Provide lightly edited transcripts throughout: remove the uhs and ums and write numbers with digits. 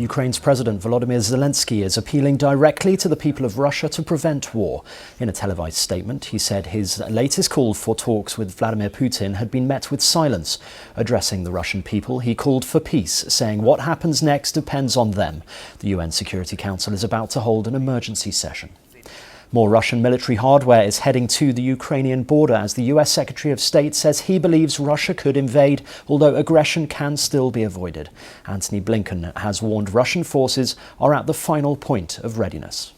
Ukraine's President Volodymyr Zelensky is appealing directly to the people of Russia to prevent war. In a televised statement, he said his latest call for talks with Vladimir Putin had been met with silence. Addressing the Russian people, he called for peace, saying what happens next depends on them. The UN Security Council is about to hold an emergency session. More Russian military hardware is heading to the Ukrainian border as the US Secretary of State says he believes Russia could invade, although aggression can still be avoided. Antony Blinken has warned Russian forces are at the final point of readiness.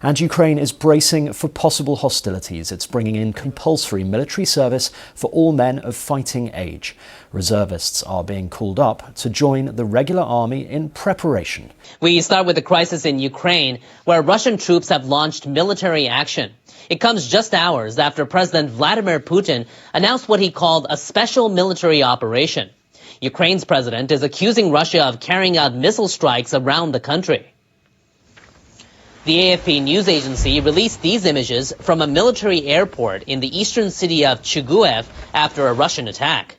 And Ukraine is bracing for possible hostilities. It's bringing in compulsory military service for all men of fighting age. Reservists are being called up to join the regular army in preparation. We start with the crisis in Ukraine, where Russian troops have launched military action. It comes just hours after President Vladimir Putin announced what he called a special military operation. Ukraine's president is accusing Russia of carrying out missile strikes around the country. The AFP news agency released these images from a military airport in the eastern city of Chuguev after a Russian attack.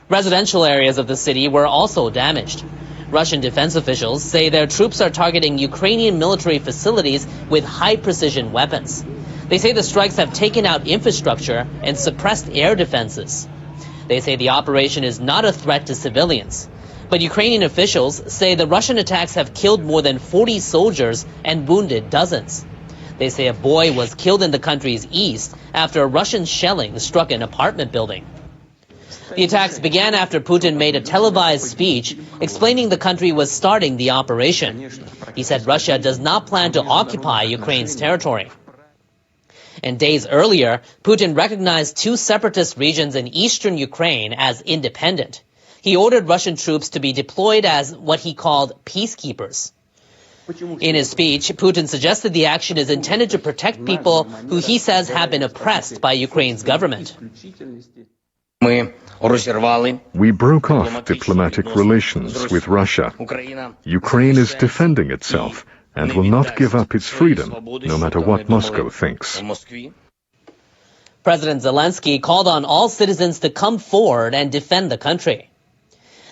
Residential areas of the city were also damaged. Russian defense officials say their troops are targeting Ukrainian military facilities with high-precision weapons. They say the strikes have taken out infrastructure and suppressed air defenses. They say the operation is not a threat to civilians. But Ukrainian officials say the Russian attacks have killed more than 40 soldiers and wounded dozens. They say a boy was killed in the country's east after a Russian shelling struck an apartment building. The attacks began after Putin made a televised speech explaining the country was starting the operation. He said Russia does not plan to occupy Ukraine's territory. And days earlier, Putin recognized two separatist regions in eastern Ukraine as independent. He ordered Russian troops to be deployed as what he called peacekeepers. In his speech, Putin suggested the action is intended to protect people who he says have been oppressed by Ukraine's government. We broke off diplomatic relations with Russia. Ukraine is defending itself and will not give up its freedom, no matter what Moscow thinks. President Zelensky called on all citizens to come forward and defend the country.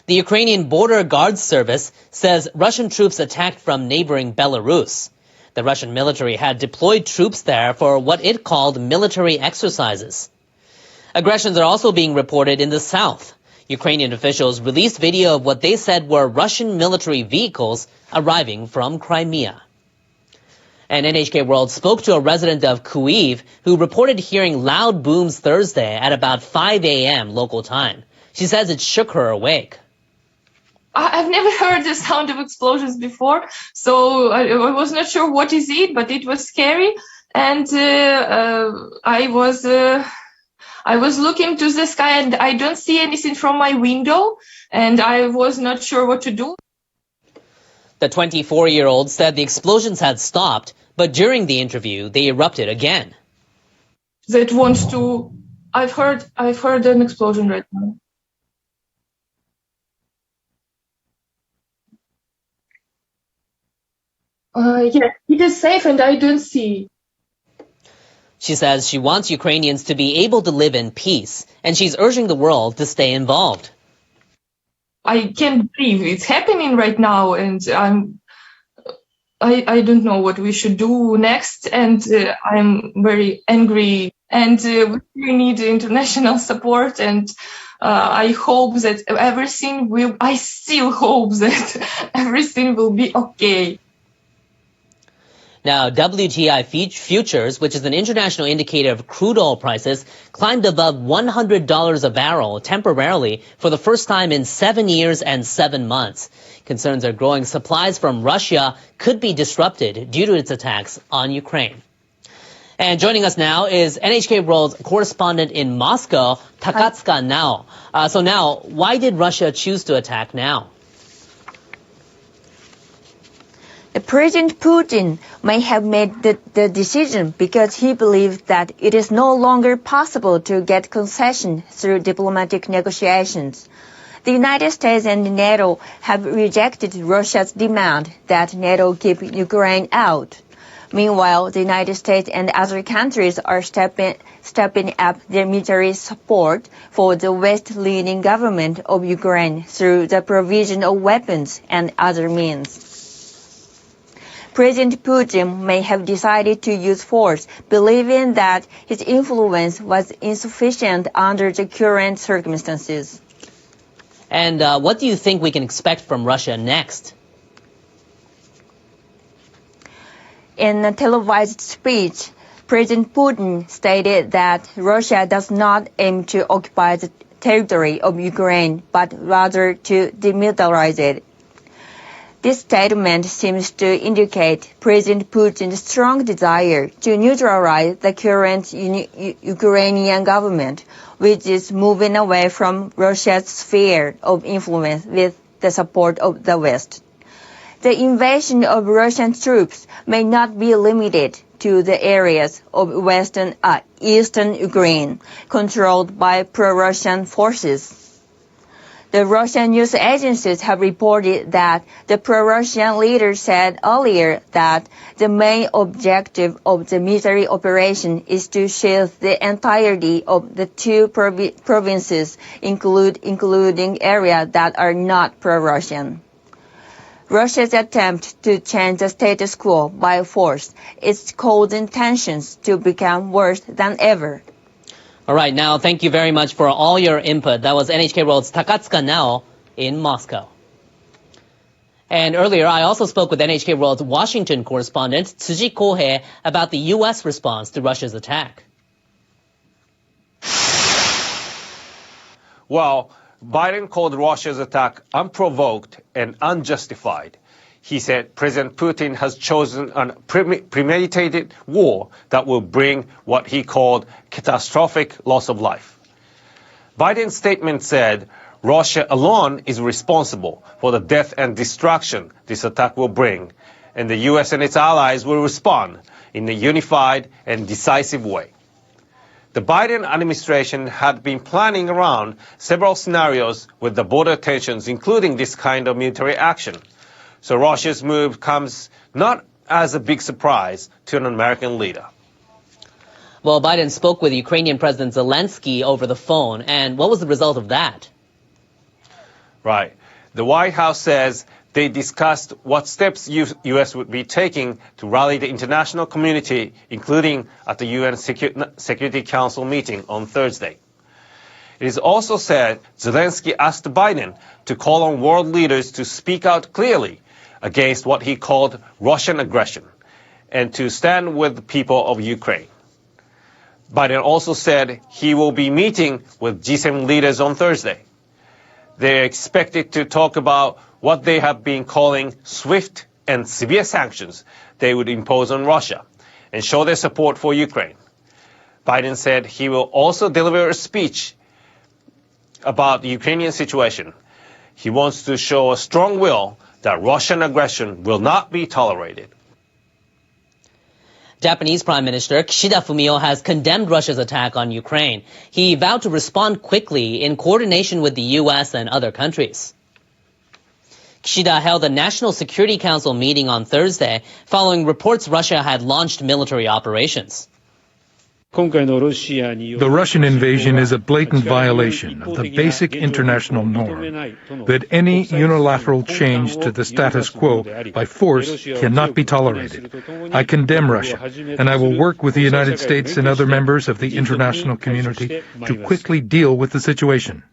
The Ukrainian Border Guards Service says Russian troops attacked from neighboring Belarus. The Russian military had deployed troops there for what it called military exercises. Aggressions are also being reported in the south. Ukrainian officials released video of what they said were Russian military vehicles arriving from Crimea. And NHK World spoke to a resident of Kyiv who reported hearing loud booms Thursday at about 5 a.m. local time. She says it shook her awake. I've never heard the sound of explosions before, so I was not sure what is it, but it was scary. And I was looking to the sky and I don't see anything from my window, and I was not sure what to do. The 24-year-old said the explosions had stopped, but during the interview, they erupted again. That wants to... I've heard an explosion right now. Yes, it is safe and I don't see. She says she wants Ukrainians to be able to live in peace, and she's urging the world to stay involved. I can't believe it's happening right now, and I don't know what we should do next, and I'm very angry, and we need international support, and I hope that I still hope that everything will be okay. Now, WTI futures, which is an international indicator of crude oil prices, climbed above $100 a barrel temporarily for the first time in 7 years and 7 months. Concerns are growing supplies from Russia could be disrupted due to its attacks on Ukraine. And joining us now is NHK World's correspondent in Moscow, Takatsuka Nao. So now, why did Russia choose to attack now? President Putin may have made the decision because he believed that it is no longer possible to get concession through diplomatic negotiations. The United States and NATO have rejected Russia's demand that NATO keep Ukraine out. Meanwhile, the United States and other countries are stepping up their military support for the West-leaning government of Ukraine through the provision of weapons and other means. President Putin may have decided to use force, believing that his influence was insufficient under the current circumstances. And what do you think we can expect from Russia next? In a televised speech, President Putin stated that Russia does not aim to occupy the territory of Ukraine, but rather to demilitarize it. This statement seems to indicate President Putin's strong desire to neutralize the current Ukrainian government, which is moving away from Russia's sphere of influence with the support of the West. The invasion of Russian troops may not be limited to the areas of eastern Ukraine controlled by pro-Russian forces. The Russian news agencies have reported that the pro-Russian leader said earlier that the main objective of the military operation is to shield the entirety of the two provinces, including areas that are not pro-Russian. Russia's attempt to change the status quo by force is causing tensions to become worse than ever. All right, now thank you very much for all your input. That was NHK World's Takatsuka Nao in Moscow. And earlier, I also spoke with NHK World's Washington correspondent Tsuji Kohei about the U.S. response to Russia's attack. Well, Biden called Russia's attack unprovoked and unjustified. He said President Putin has chosen a premeditated war that will bring what he called catastrophic loss of life. Biden's statement said Russia alone is responsible for the death and destruction this attack will bring, and the U.S. and its allies will respond in a unified and decisive way. The Biden administration had been planning around several scenarios with the border tensions, including this kind of military action. So Russia's move comes not as a big surprise to an American leader. Well, Biden spoke with Ukrainian President Zelensky over the phone, and what was the result of that? Right. The White House says they discussed what steps U.S. would be taking to rally the international community, including at the UN Security Council meeting on Thursday. It is also said Zelensky asked Biden to call on world leaders to speak out clearly against what he called Russian aggression and to stand with the people of Ukraine. Biden also said he will be meeting with G7 leaders on Thursday. They are expected to talk about what they have been calling swift and severe sanctions they would impose on Russia and show their support for Ukraine. Biden said he will also deliver a speech about the Ukrainian situation. He wants to show a strong will that Russian aggression will not be tolerated. Japanese Prime Minister Kishida Fumio has condemned Russia's attack on Ukraine. He vowed to respond quickly in coordination with the U.S. and other countries. Kishida held a National Security Council meeting on Thursday following reports Russia had launched military operations. The Russian invasion is a blatant violation of the basic international norm that any unilateral change to the status quo by force cannot be tolerated. I condemn Russia, and I will work with the United States and other members of the international community to quickly deal with the situation.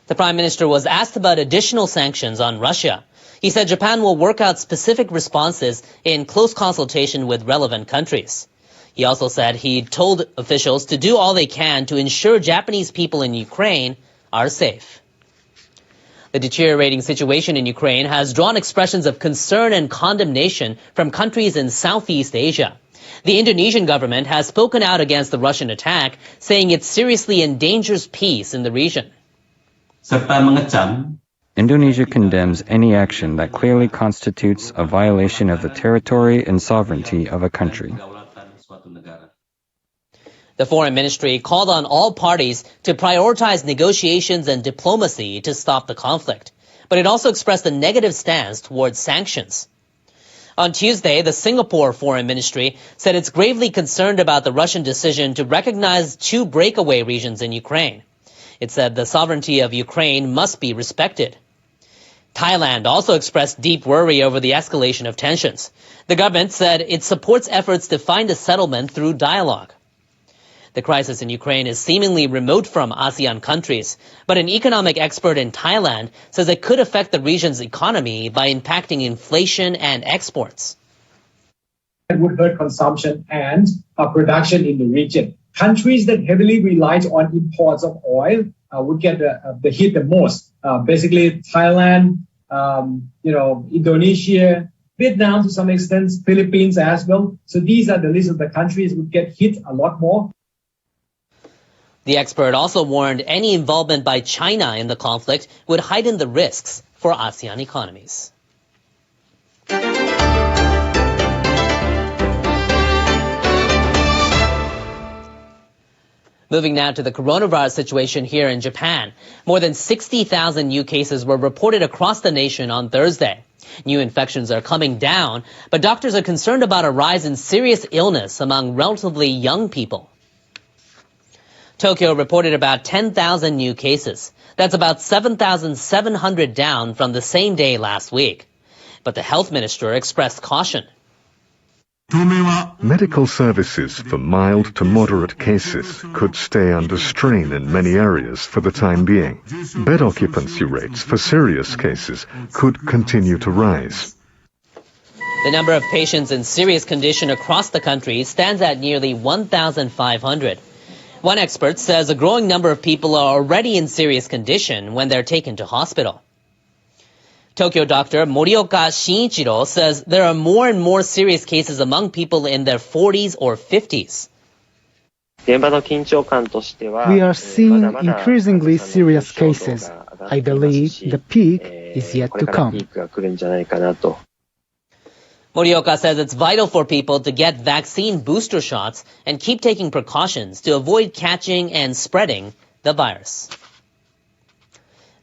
The Prime Minister was asked about additional sanctions on Russia. He said Japan will work out specific responses in close consultation with relevant countries. He also said he told officials to do all they can to ensure Japanese people in Ukraine are safe. The deteriorating situation in Ukraine has drawn expressions of concern and condemnation from countries in Southeast Asia. The Indonesian government has spoken out against the Russian attack, saying it seriously endangers peace in the region. Indonesia condemns any action that clearly constitutes a violation of the territory and sovereignty of a country. The Foreign Ministry called on all parties to prioritize negotiations and diplomacy to stop the conflict, but it also expressed a negative stance towards sanctions. On Tuesday, the Singapore Foreign Ministry said it's gravely concerned about the Russian decision to recognize 2 breakaway regions in Ukraine. It said the sovereignty of Ukraine must be respected. Thailand also expressed deep worry over the escalation of tensions. The government said it supports efforts to find a settlement through dialogue. The crisis in Ukraine is seemingly remote from ASEAN countries, but an economic expert in Thailand says it could affect the region's economy by impacting inflation and exports. It would hurt consumption and production in the region. Countries that heavily relied on imports of oil would get the hit the most. Basically, Thailand, Indonesia, Vietnam to some extent, Philippines as well. So these are the list of the countries would get hit a lot more. The expert also warned any involvement by China in the conflict would heighten the risks for ASEAN economies. Moving now to the coronavirus situation here in Japan. More than 60,000 new cases were reported across the nation on Thursday. New infections are coming down, but doctors are concerned about a rise in serious illness among relatively young people. Tokyo reported about 10,000 new cases. That's about 7,700 down from the same day last week. But the health minister expressed caution. Medical services for mild to moderate cases could stay under strain in many areas for the time being. Bed occupancy rates for serious cases could continue to rise. The number of patients in serious condition across the country stands at nearly 1,500. One expert says a growing number of people are already in serious condition when they're taken to hospital. Tokyo doctor Morioka Shinichiro says there are more and more serious cases among people in their 40s or 50s. We are seeing increasingly serious cases. I believe the peak is yet to come. Morioka says it's vital for people to get vaccine booster shots and keep taking precautions to avoid catching and spreading the virus.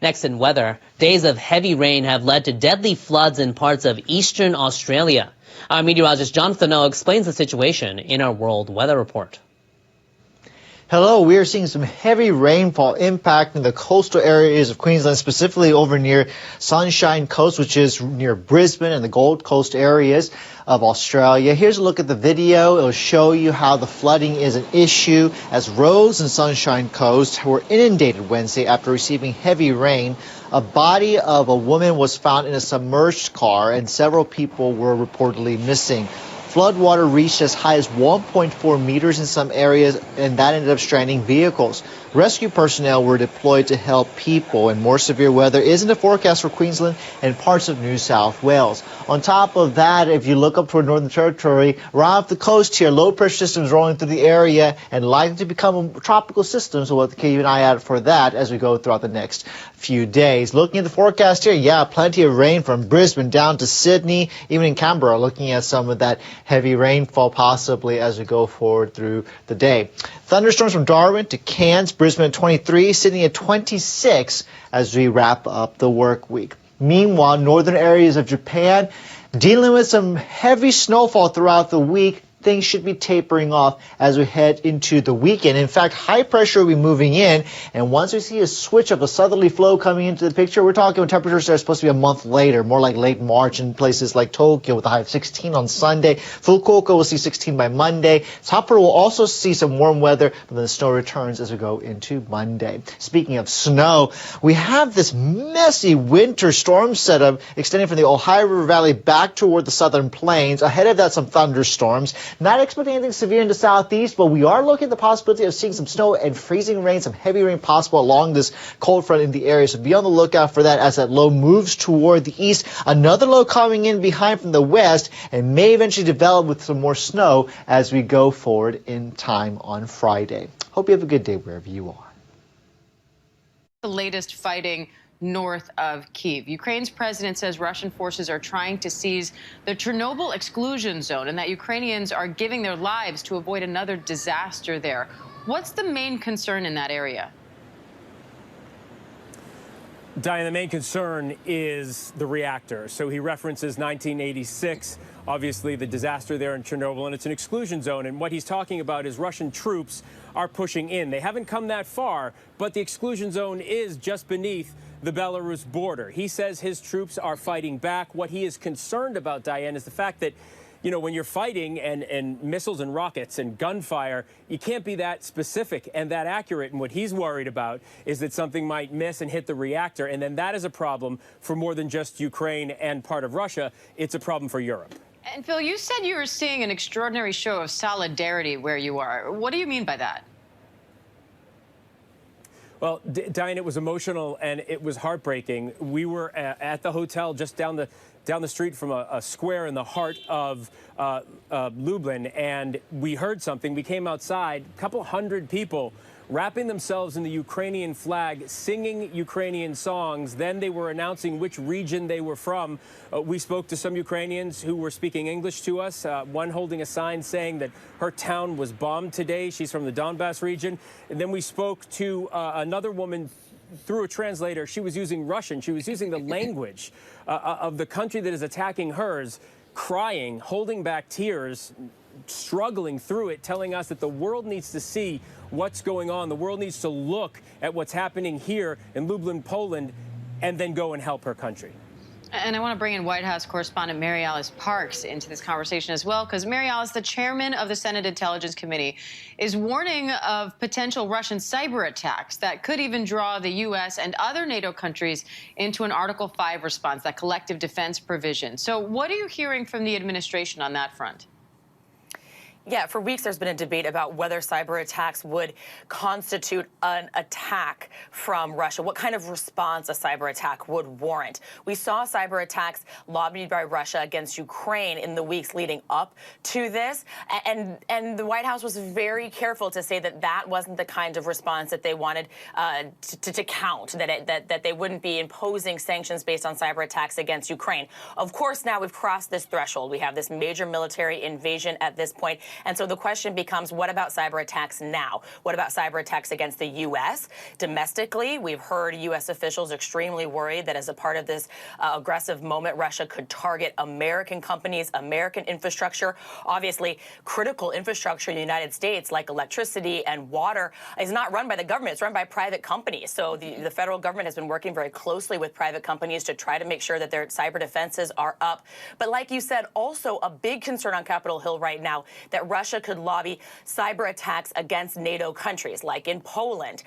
Next in weather, days of heavy rain have led to deadly floods in parts of eastern Australia. Our meteorologist Jonathan O explains the situation in our World Weather Report. Hello, we are seeing some heavy rainfall impacting the coastal areas of Queensland, specifically over near Sunshine Coast, which is near Brisbane and the Gold Coast areas of Australia. Here's a look at the video. It'll show you how the flooding is an issue as roads in Sunshine Coast were inundated Wednesday after receiving heavy rain. A body of a woman was found in a submerged car and several people were reportedly missing. Floodwater reached as high as 1.4 meters in some areas, and that ended up stranding vehicles. Rescue personnel were deployed to help people, and more severe weather is in the forecast for Queensland and parts of New South Wales. On top of that, if you look up toward Northern Territory, right off the coast here, low pressure systems rolling through the area and likely to become a tropical system, so we'll have to keep an eye out for that as we go throughout the next few days. Looking at the forecast here, plenty of rain from Brisbane down to Sydney, even in Canberra, looking at some of that heavy rainfall possibly as we go forward through the day. Thunderstorms from Darwin to Cairns, Brisbane at 23, Sydney at 26 as we wrap up the work week. Meanwhile, northern areas of Japan dealing with some heavy snowfall throughout the week. Things should be tapering off as we head into the weekend. In fact, high pressure will be moving in, and once we see a switch of a southerly flow coming into the picture, we're talking temperatures that are supposed to be a month later, more like late March in places like Tokyo with a high of 16 on Sunday. Fukuoka will see 16 by Monday. Sapporo will also see some warm weather, but then the snow returns as we go into Monday. Speaking of snow, we have this messy winter storm setup extending from the Ohio River Valley back toward the southern plains. Ahead of that, some thunderstorms. Not expecting anything severe in the southeast, but we are looking at the possibility of seeing some snow and freezing rain, some heavy rain possible along this cold front in the area. So be on the lookout for that as that low moves toward the east. Another low coming in behind from the west and may eventually develop with some more snow as we go forward in time on Friday. Hope you have a good day wherever you are. The latest fighting north of Kyiv. Ukraine's president says Russian forces are trying to seize the Chernobyl exclusion zone and that Ukrainians are giving their lives to avoid another disaster there. What's the main concern in that area? Diane, the main concern is the reactor. So he references 1986, obviously the disaster there in Chernobyl, and it's an exclusion zone. And what he's talking about is Russian troops are pushing in. They haven't come that far, but the exclusion zone is just beneath the Belarus border. He says his troops are fighting back. What he is concerned about, Diane, is the fact that, you know, when you're fighting and missiles and rockets and gunfire, you can't be that specific and that accurate. And what he's worried about is that something might miss and hit the reactor. And then that is a problem for more than just Ukraine and part of Russia. It's a problem for Europe. And Phil, you said you were seeing an extraordinary show of solidarity where you are. What do you mean by that? Well, Diane, it was emotional and it was heartbreaking. We were at the hotel just down the street from a square in the heart of Lublin, and we heard something. We came outside, a couple hundred people wrapping themselves in the Ukrainian flag, singing Ukrainian songs. Then they were announcing which region they were from. We spoke to some Ukrainians who were speaking English to us, one holding a sign saying that her town was bombed today. She's from the Donbass region. And then we spoke to another woman through a translator. She was using Russian. She was using the language of the country that is attacking hers, crying, holding back tears, struggling through it, telling us that the world needs to see what's going on. The world needs to look at what's happening here in Lublin, Poland, and then go and help her country. And I want to bring in White House correspondent Mary Alice Parks into this conversation as well, because Mary Alice, the chairman of the Senate Intelligence Committee, is warning of potential Russian cyber attacks that could even draw the U.S. and other NATO countries into an Article 5 response, that collective defense provision. So what are you hearing from the administration on that front? Yeah, for weeks there's been a debate about whether cyber attacks would constitute an attack from Russia, what kind of response a cyber attack would warrant. We saw cyber attacks lobbied by Russia against Ukraine in the weeks leading up to this, and the White House was very careful to say that that wasn't the kind of response that they wanted to count, that they wouldn't be imposing sanctions based on cyber attacks against Ukraine. Of course, now we've crossed this threshold. We have this major military invasion at this point. And so the question becomes, what about cyber attacks now? What about cyber attacks against the U.S.? Domestically, we've heard U.S. officials extremely worried that as a part of this aggressive moment, Russia could target American companies, American infrastructure. Obviously, critical infrastructure in the United States, like electricity and water, is not run by the government. It's run by private companies. So the federal government has been working very closely with private companies to try to make sure that their cyber defenses are up. But like you said, also a big concern on Capitol Hill right now that Russia could lobby cyber attacks against NATO countries, like in Poland,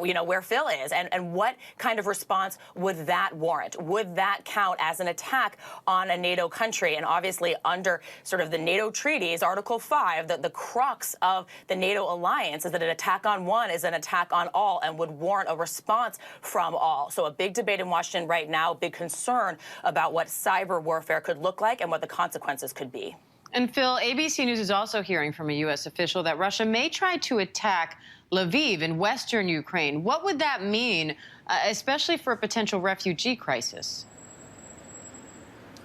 where Phil is. And what kind of response would that warrant? Would that count as an attack on a NATO country? And obviously, under sort of the NATO treaties, Article 5, the crux of the NATO alliance is that an attack on one is an attack on all and would warrant a response from all. So a big debate in Washington right now, big concern about what cyber warfare could look like and what the consequences could be. And Phil, ABC News is also hearing from a U.S. official that Russia may try to attack Lviv in western Ukraine. What would that mean, especially for a potential refugee crisis?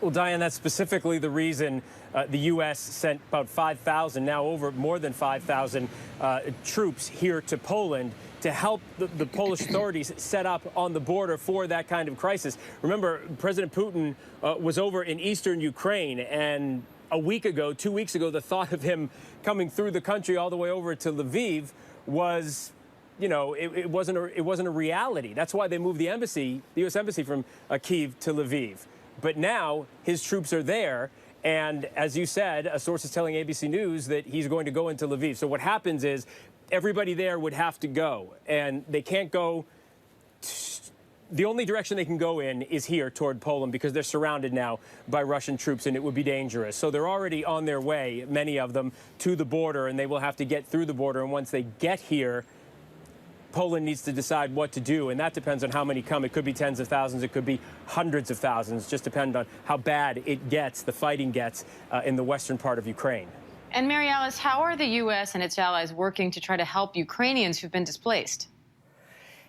Well, Diane, that's specifically the reason the U.S. sent about 5,000, now over more than 5,000 troops here to Poland to help the Polish authorities set up on the border for that kind of crisis. Remember, President Putin was over in eastern Ukraine, and a week ago, 2 weeks ago, the thought of him coming through the country all the way over to Lviv was, it wasn't a reality. That's why they moved the U.S. embassy from Kyiv to Lviv. But now his troops are there. And as you said, a source is telling ABC News that he's going to go into Lviv. So what happens is everybody there would have to go, and they can't go. The only direction they can go in is here toward Poland because they're surrounded now by Russian troops, and it would be dangerous. So they're already on their way, many of them, to the border, and they will have to get through the border. And once they get here, Poland needs to decide what to do, and that depends on how many come. It could be tens of thousands. It could be hundreds of thousands. Just depend on how bad it gets, the fighting gets in the western part of Ukraine. And Mary Alice, how are the U.S. and its allies working to try to help Ukrainians who've been displaced?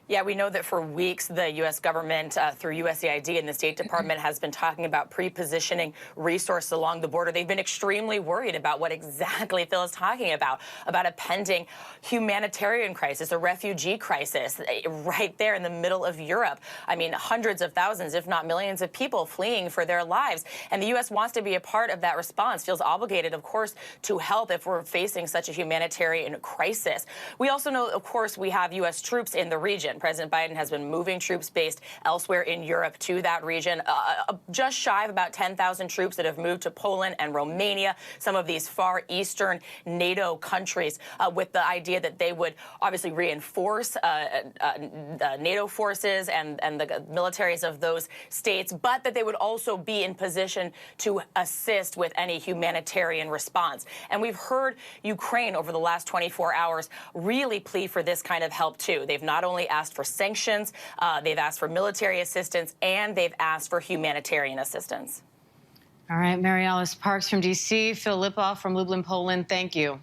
Yeah, we know that for weeks, the U.S. government, through USAID and the State Department, has been talking about pre-positioning resources along the border. They've been extremely worried about what exactly Phil is talking about a pending humanitarian crisis, a refugee crisis right there in the middle of Europe. I mean, hundreds of thousands, if not millions of people fleeing for their lives. And the U.S. wants to be a part of that response, feels obligated, of course, to help if we're facing such a humanitarian crisis. We also know, of course, we have U.S. troops in the region. President Biden has been moving troops based elsewhere in Europe to that region. Just shy of about 10,000 troops that have moved to Poland and Romania, some of these far eastern NATO countries, with the idea that they would obviously reinforce NATO forces and the militaries of those states, but that they would also be in position to assist with any humanitarian response. And we've heard Ukraine over the last 24 hours really plead for this kind of help, too. They've not only asked for sanctions, they've asked for military assistance, and they've asked for humanitarian assistance. All right, Mary Alice Parks from D.C., Phil Lipoff from Lublin, Poland, thank you.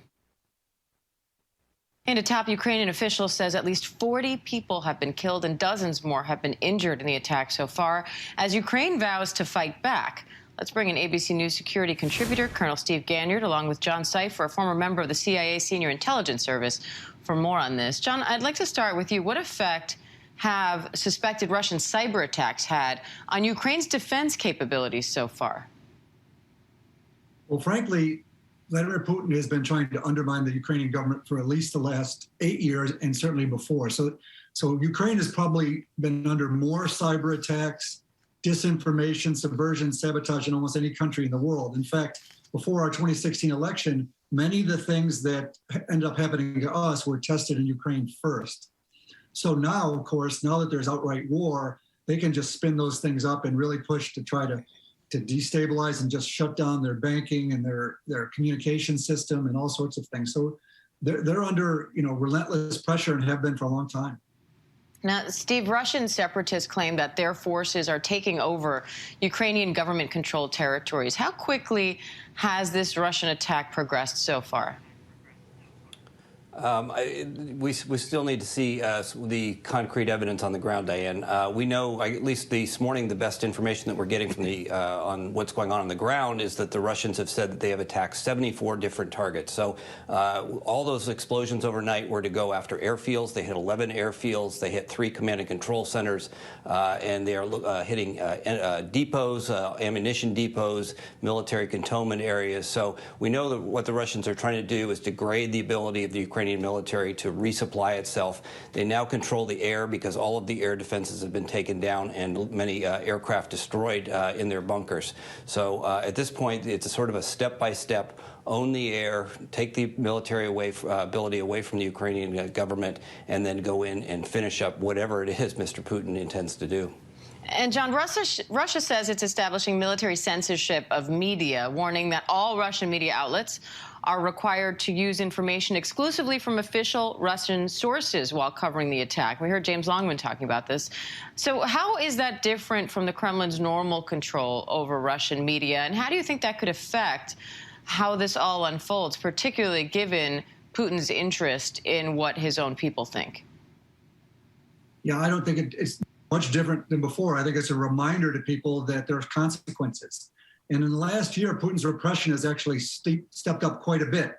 And a top Ukrainian official says at least 40 people have been killed and dozens more have been injured in the attack so far, as Ukraine vows to fight back. Let's bring in ABC News security contributor Colonel Steve Ganyard, along with John Cipher, a former member of the CIA Senior Intelligence Service, for more on this. John, I'd like to start with you. What effect have suspected Russian cyber attacks had on Ukraine's defense capabilities so far? Well, frankly, Vladimir Putin has been trying to undermine the Ukrainian government for at least the last 8 years, and certainly before. So Ukraine has probably been under more cyber attacks, disinformation, subversion, sabotage in almost any country in the world. In fact, before our 2016 election, many of the things that ended up happening to us were tested in Ukraine first. So now, of course, now that there's outright war, they can just spin those things up and really push to try to destabilize and just shut down their banking and their communication system and all sorts of things. So they're under, relentless pressure and have been for a long time. Now, Steve, Russian separatists claim that their forces are taking over Ukrainian government-controlled territories. How quickly has this Russian attack progressed so far? We still need to see the concrete evidence on the ground, Diane. We know, at least this morning, the best information that we're getting from on what's going on the ground is that the Russians have said that they have attacked 74 different targets. So all those explosions overnight were to go after airfields. They hit 11 airfields. They hit 3 command and control centers, and they are hitting depots, ammunition depots, military cantonment areas. So we know that what the Russians are trying to do is degrade the ability of the Ukrainian military to resupply itself. They now control the air because all of the air defenses have been taken down and many aircraft destroyed in their bunkers. So at this point, it's a sort of a step-by-step, own the air, take the military ability away from the Ukrainian government, and then go in and finish up whatever it is Mr. Putin intends to do. And John, Russia says it's establishing military censorship of media, warning that all Russian media outlets are required to use information exclusively from official Russian sources while covering the attack. We heard James Longman talking about this. So how is that different from the Kremlin's normal control over Russian media? And how do you think that could affect how this all unfolds, particularly given Putin's interest in what his own people think? Yeah, I don't think it's much different than before. I think it's a reminder to people that there's consequences. And in the last year, Putin's repression has actually stepped up quite a bit.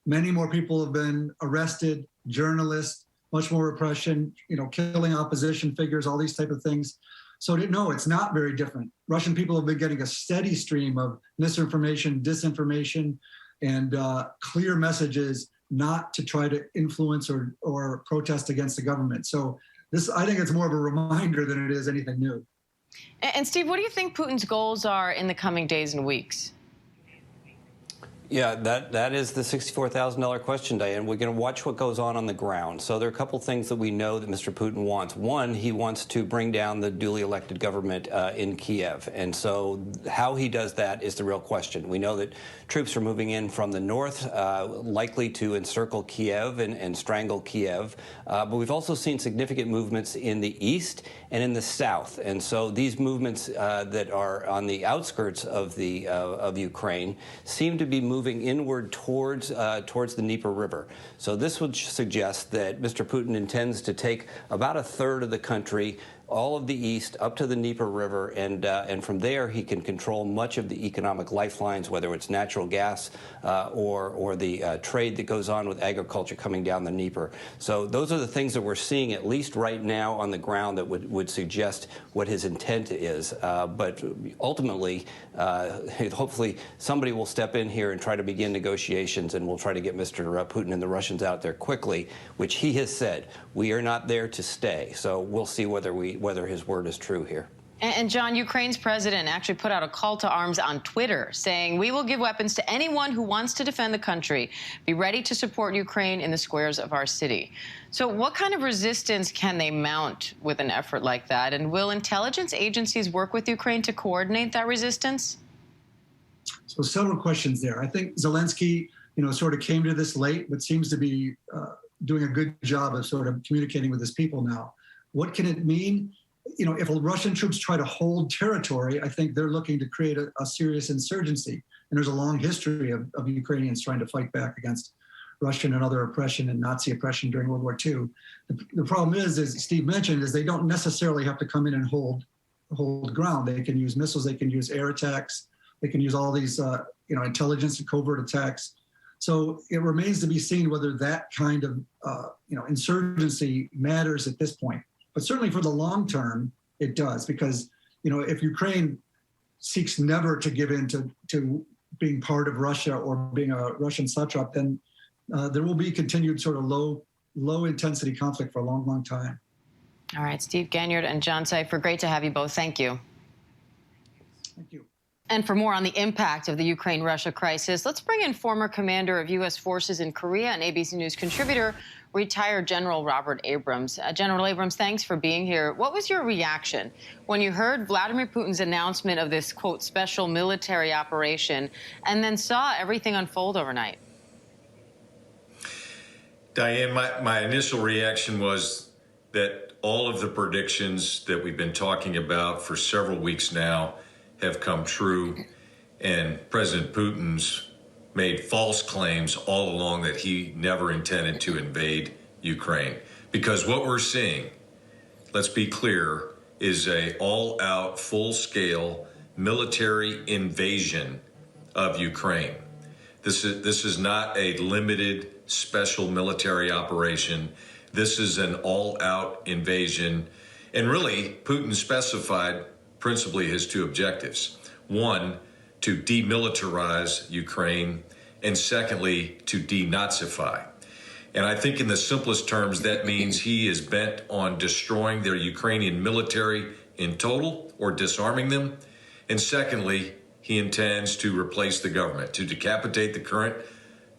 Many more people have been arrested, journalists, much more repression, killing opposition figures, all these type of things. So no, it's not very different. Russian people have been getting a steady stream of misinformation, disinformation, and clear messages not to try to influence or protest against the government. So I think it's more of a reminder than it is anything new. And Steve, what do you think Putin's goals are in the coming days and weeks? Yeah, that is the $64,000 question, Diane. We're going to watch what goes on the ground. So there are a couple things that we know that Mr. Putin wants. One, he wants to bring down the duly elected government in Kiev. And so how he does that is the real question. We know that troops are moving in from the north, likely to encircle Kiev and strangle Kiev. But we've also seen significant movements in the east and in the south. And so these movements that are on the outskirts of Ukraine seem to be moving moving inward towards the Dnieper River. So this would suggest that Mr. Putin intends to take about a third of the country, all of the east, up to the Dnieper River, and from there he can control much of the economic lifelines, whether it's natural gas or the trade that goes on with agriculture coming down the Dnieper. So those are the things that we're seeing, at least right now on the ground, that would suggest what his intent is. But ultimately, hopefully somebody will step in here and try to begin negotiations, and we'll try to get Mr. Putin and the Russians out there quickly, which he has said, we are not there to stay. So we'll see whether his word is true here. And John, Ukraine's president actually put out a call to arms on Twitter saying, we will give weapons to anyone who wants to defend the country. Be ready to support Ukraine in the squares of our city. So what kind of resistance can they mount with an effort like that? And will intelligence agencies work with Ukraine to coordinate that resistance? So several questions there. I think Zelensky, sort of came to this late, but seems to be doing a good job of sort of communicating with his people now. What can it mean? If Russian troops try to hold territory, I think they're looking to create a serious insurgency. And there's a long history of Ukrainians trying to fight back against Russian and other oppression and Nazi oppression during World War II. The problem is, as Steve mentioned, is they don't necessarily have to come in and hold ground. They can use missiles, they can use air attacks, they can use all these intelligence and covert attacks. So it remains to be seen whether that kind of insurgency matters at this point. But certainly for the long term, it does, because if Ukraine seeks never to give in to being part of Russia or being a Russian satrap, then there will be continued sort of low intensity conflict for a long, long time. All right, Steve Ganyard and John Sipher, great to have you both. Thank you. Thank you. And for more on the impact of the Ukraine-Russia crisis, let's bring in former commander of U.S. forces in Korea and ABC News contributor, retired General Robert Abrams. General Abrams, thanks for being here. What was your reaction when you heard Vladimir Putin's announcement of this, quote, special military operation, and then saw everything unfold overnight? Diane, my initial reaction was that all of the predictions that we've been talking about for several weeks now have come true, and President Putin's made false claims all along that he never intended to invade Ukraine. Because what we're seeing, let's be clear, is a all-out, full-scale military invasion of Ukraine. This is not a limited special military operation. This is an all-out invasion. And really, Putin specified principally his two objectives. One, to demilitarize Ukraine, and secondly, to denazify. And I think in the simplest terms, that means he is bent on destroying their Ukrainian military in total or disarming them. And secondly, he intends to replace the government, to decapitate the current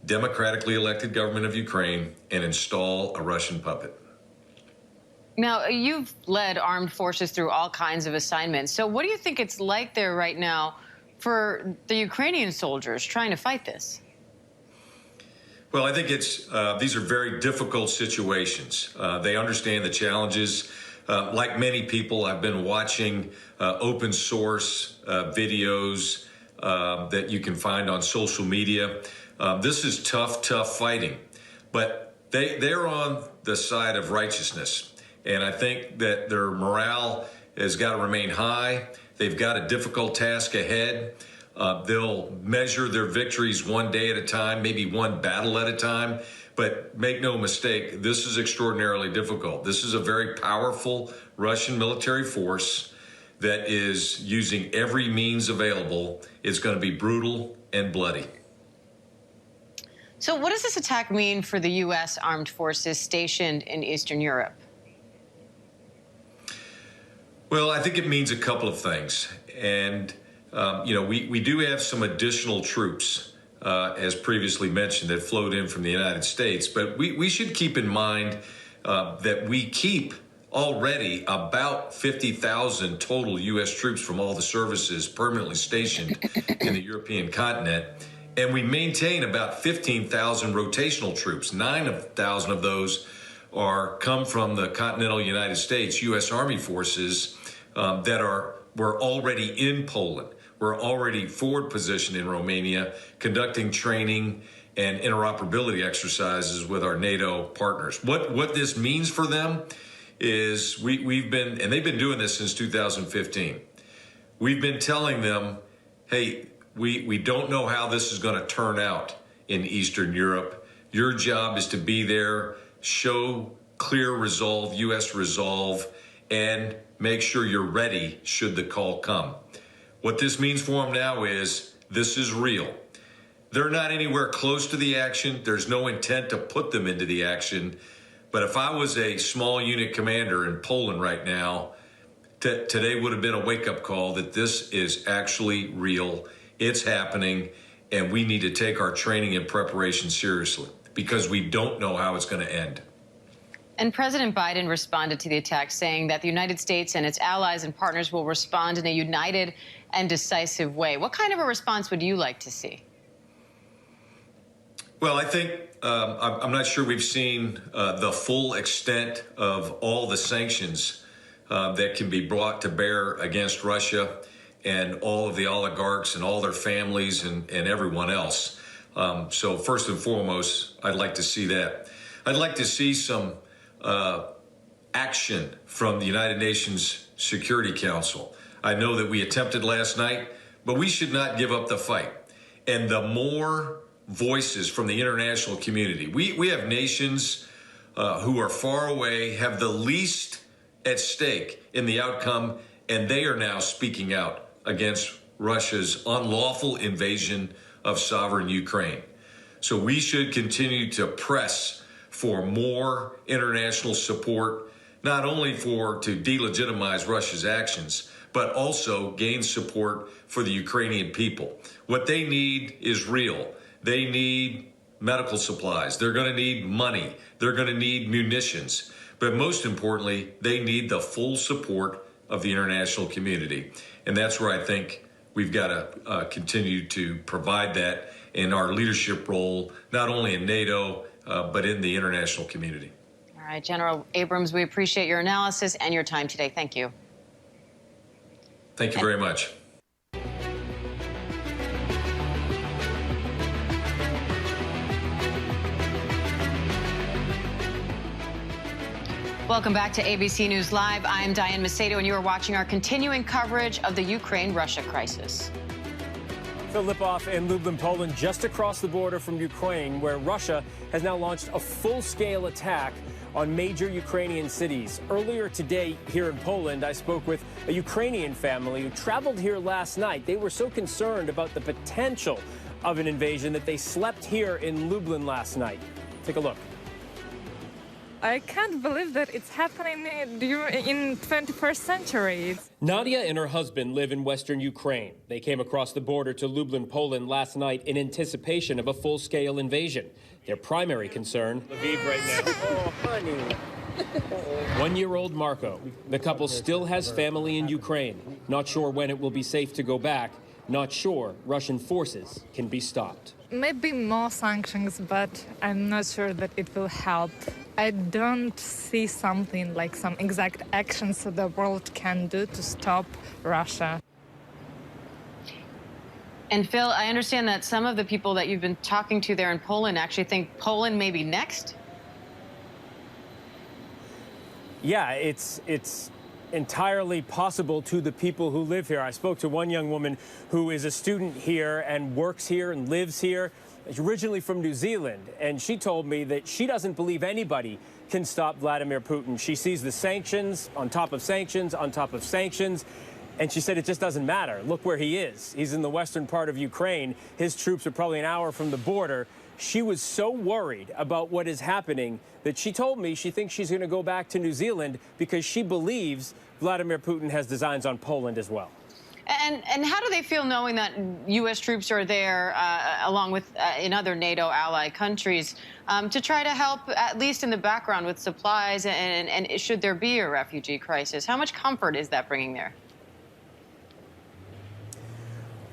democratically elected government of Ukraine and install a Russian puppet. Now, you've led armed forces through all kinds of assignments. So what do you think it's like there right now for the Ukrainian soldiers trying to fight this? Well, I think these are very difficult situations. They understand the challenges. Like many people, I've been watching open source videos that you can find on social media. This is tough fighting, but they're on the side of righteousness. And I think that their morale has got to remain high. They've got a difficult task ahead. They'll measure their victories one day at a time, maybe one battle at a time. But make no mistake, this is extraordinarily difficult. This is a very powerful Russian military force that is using every means available. It's going to be brutal and bloody. So what does this attack mean for the U.S. armed forces stationed in Eastern Europe? Well, I think it means a couple of things. And, we do have some additional troops, as previously mentioned, that flowed in from the United States. But we should keep in mind that we keep already about 50,000 total U.S. troops from all the services permanently stationed in the European continent. And we maintain about 15,000 rotational troops. 9,000 of those come from the continental United States, U.S. Army forces that were already in Poland. We're already forward positioned in Romania, conducting training and interoperability exercises with our NATO partners. What this means for them is we've been, and they've been doing this since 2015. We've been telling them, hey, we don't know how this is going to turn out in Eastern Europe. Your job is to be there, show clear resolve, U.S. resolve, and make sure you're ready should the call come. What this means for them now is this is real. They're not anywhere close to the action. There's no intent to put them into the action. But if I was a small unit commander in Poland right now, today would have been a wake-up call that this is actually real. It's happening, and we need to take our training and preparation seriously because we don't know how it's going to end. And President Biden responded to the attack, saying that the United States and its allies and partners will respond in a united and decisive way. What kind of a response would you like to see? Well, I think I'm not sure we've seen the full extent of all the sanctions that can be brought to bear against Russia and all of the oligarchs and all their families and everyone else. So first and foremost, I'd like to see that. I'd like to see some action from the United Nations Security Council. I know that we attempted last night, but we should not give up the fight. And the more voices from the international community. We have nations who are far away, have the least at stake in the outcome, and they are now speaking out against Russia's unlawful invasion of sovereign Ukraine. So we should continue to press for more international support, not only to delegitimize Russia's actions, but also gain support for the Ukrainian people. What they need is real. They need medical supplies. They're going to need money. They're going to need munitions. But most importantly, they need the full support of the international community. And that's where I think we've got to continue to provide that in our leadership role, not only in NATO, but in the international community. All right, General Abrams, we appreciate your analysis and your time today. Thank you. Thank you very much. Welcome back to ABC News Live. I'm Diane Macedo, and you are watching our continuing coverage of the Ukraine-Russia crisis. Phil Lipoff in Lublin, Poland, just across the border from Ukraine, where Russia has now launched a full-scale attack on major Ukrainian cities. Earlier today here in Poland, I spoke with a Ukrainian family who traveled here last night. They were so concerned about the potential of an invasion that they slept here in Lublin last night. Take a look. I can't believe that it's happening in 21st century. Nadia and her husband live in western Ukraine. They came across the border to Lublin, Poland last night in anticipation of a full-scale invasion. Their primary concern, Lviv right now. Oh, honey. 1-year-old Marco. The couple still has family in Ukraine. Not sure when it will be safe to go back. Not sure Russian forces can be stopped. Maybe more sanctions, but I'm not sure that it will help. I don't see something like some exact actions that the world can do to stop Russia. And Phil, I understand that some of the people that you've been talking to there in Poland actually think Poland may be next? Yeah, it's entirely possible to the people who live here. I spoke to one young woman who is a student here and works here and lives here. She's originally from New Zealand, and she told me that she doesn't believe anybody can stop Vladimir Putin. She sees the sanctions on top of sanctions on top of sanctions, and she said it just doesn't matter. Look where he is. He's in the western part of Ukraine. His troops are probably an hour from the border. She was so worried about what is happening that she told me she thinks she's going to go back to New Zealand because she believes Vladimir Putin has designs on Poland as well. And how do they feel knowing that U.S. troops are there, along with in other NATO ally countries, to try to help, at least in the background, with supplies and should there be a refugee crisis? How much comfort is that bringing there?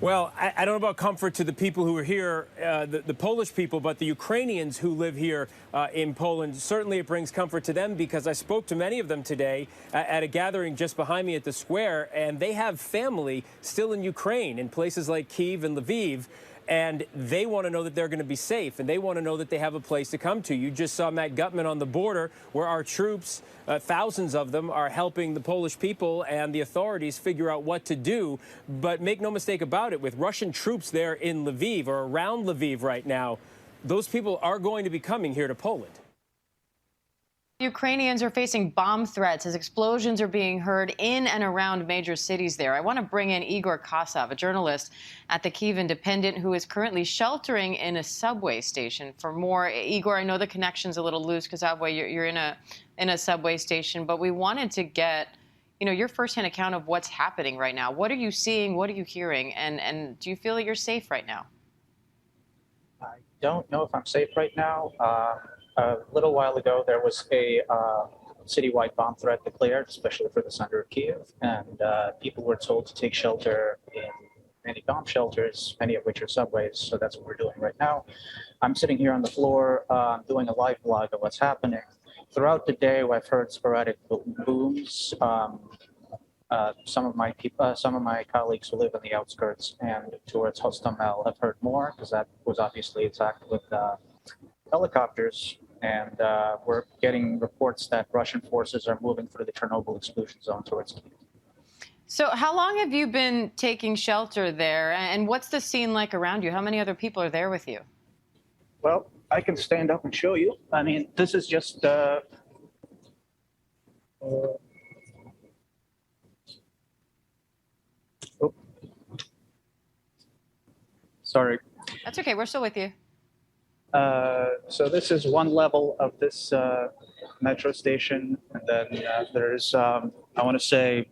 Well, I don't know about comfort to the people who are here, the Polish people, but the Ukrainians who live here in Poland, certainly it brings comfort to them, because I spoke to many of them today at a gathering just behind me at the square, and they have family still in Ukraine, in places like Kyiv and Lviv. And they want to know that they're going to be safe, and they want to know that they have a place to come to. You just saw Matt Gutman on the border, where our troops, thousands of them, are helping the Polish people and the authorities figure out what to do. But make no mistake about it, with Russian troops there in Lviv or around Lviv right now, those people are going to be coming here to Poland. Ukrainians are facing bomb threats as explosions are being heard in and around major cities there. I want to bring in Igor Kosov, a journalist at the Kyiv Independent who is currently sheltering in a subway station. For more, Igor, I know the connection's a little loose because you're in a subway station, but we wanted to get your firsthand account of what's happening right now. What are you seeing? What are you hearing? And do you feel that you're safe right now? I don't know if I'm safe right now. A little while ago, there was a citywide bomb threat declared, especially for the center of Kyiv, and people were told to take shelter in many bomb shelters, many of which are subways, so that's what we're doing right now. I'm sitting here on the floor doing a live blog of what's happening. Throughout the day, I've heard sporadic booms. Some of my colleagues who live in the outskirts and towards Hostomel have heard more, because that was obviously attacked with helicopters, and we're getting reports that Russian forces are moving through the Chernobyl exclusion zone towards Kyiv. So how long have you been taking shelter there, and what's the scene like around you? How many other people are there with you? Well, I can stand up and show you. I mean, this is just sorry. That's okay. We're still with you. So this is one level of this metro station, and then there's, I want to say,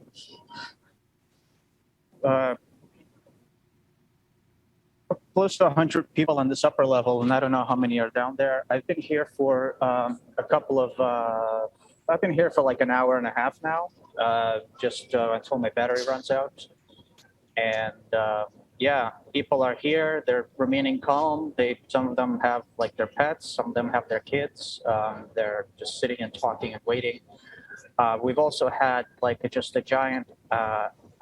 close to 100 people on this upper level, and I don't know how many are down there. I've been here for I've been here for like an hour and a half now, just until my battery runs out. And yeah, people are here. They're remaining calm. Some of them have like their pets. Some of them have their kids. They're just sitting and talking and waiting. We've also had like just a giant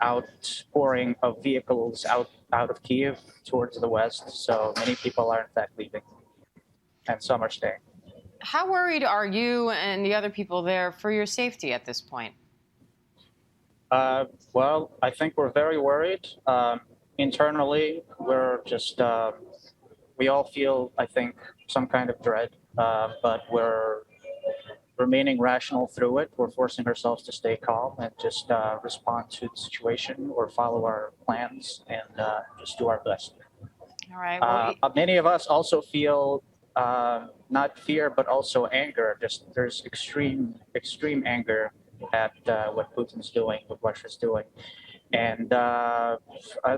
outpouring of vehicles out of Kyiv towards the west. So many people are in fact leaving, and some are staying. How worried are you and the other people there for your safety at this point? Well, I think we're very worried. Internally, we're just, we all feel, I think, some kind of dread, but we're remaining rational through it. We're forcing ourselves to stay calm and just respond to the situation or follow our plans and just do our best. All right. Well, many of us also feel not fear, but also anger. Just there's extreme anger at what Putin's doing, what Russia's doing. And a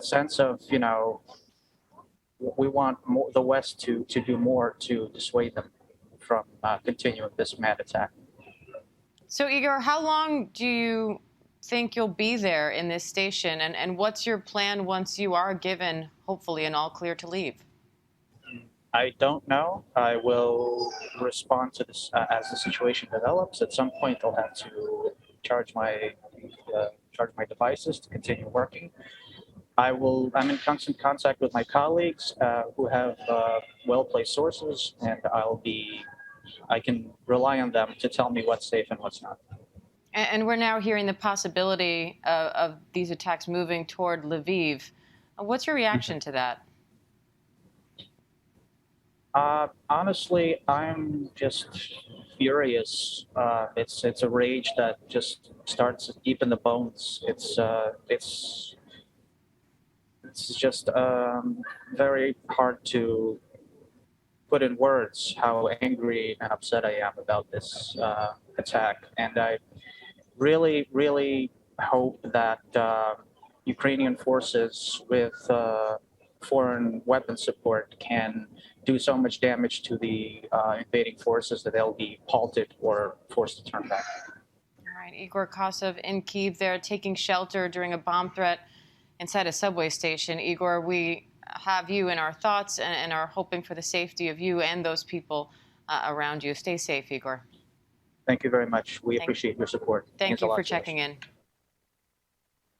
sense of, we want the West to do more to dissuade them from continuing this mad attack. So, Igor, how long do you think you'll be there in this station? And what's your plan once you are given, hopefully, an all clear to leave? I don't know. I will respond to this as the situation develops. At some point, I'll have to charge my devices to continue working. I'm in constant contact with my colleagues who have well-placed sources, and I can rely on them to tell me what's safe and what's not. And we're now hearing the possibility of these attacks moving toward Lviv. What's your reaction to that? Honestly, I'm just furious. It's a rage that just starts deep in the bones. It's just very hard to put in words how angry and upset I am about this attack. And I really, really hope that Ukrainian forces with foreign weapon support can do so much damage to the invading forces that they'll be halted or forced to turn back. All right, Igor Kosov in Kyiv there, taking shelter during a bomb threat inside a subway station. Igor, we have you in our thoughts and are hoping for the safety of you and those people around you. Stay safe, Igor. Thank you very much. We appreciate your support. Thank you for checking in.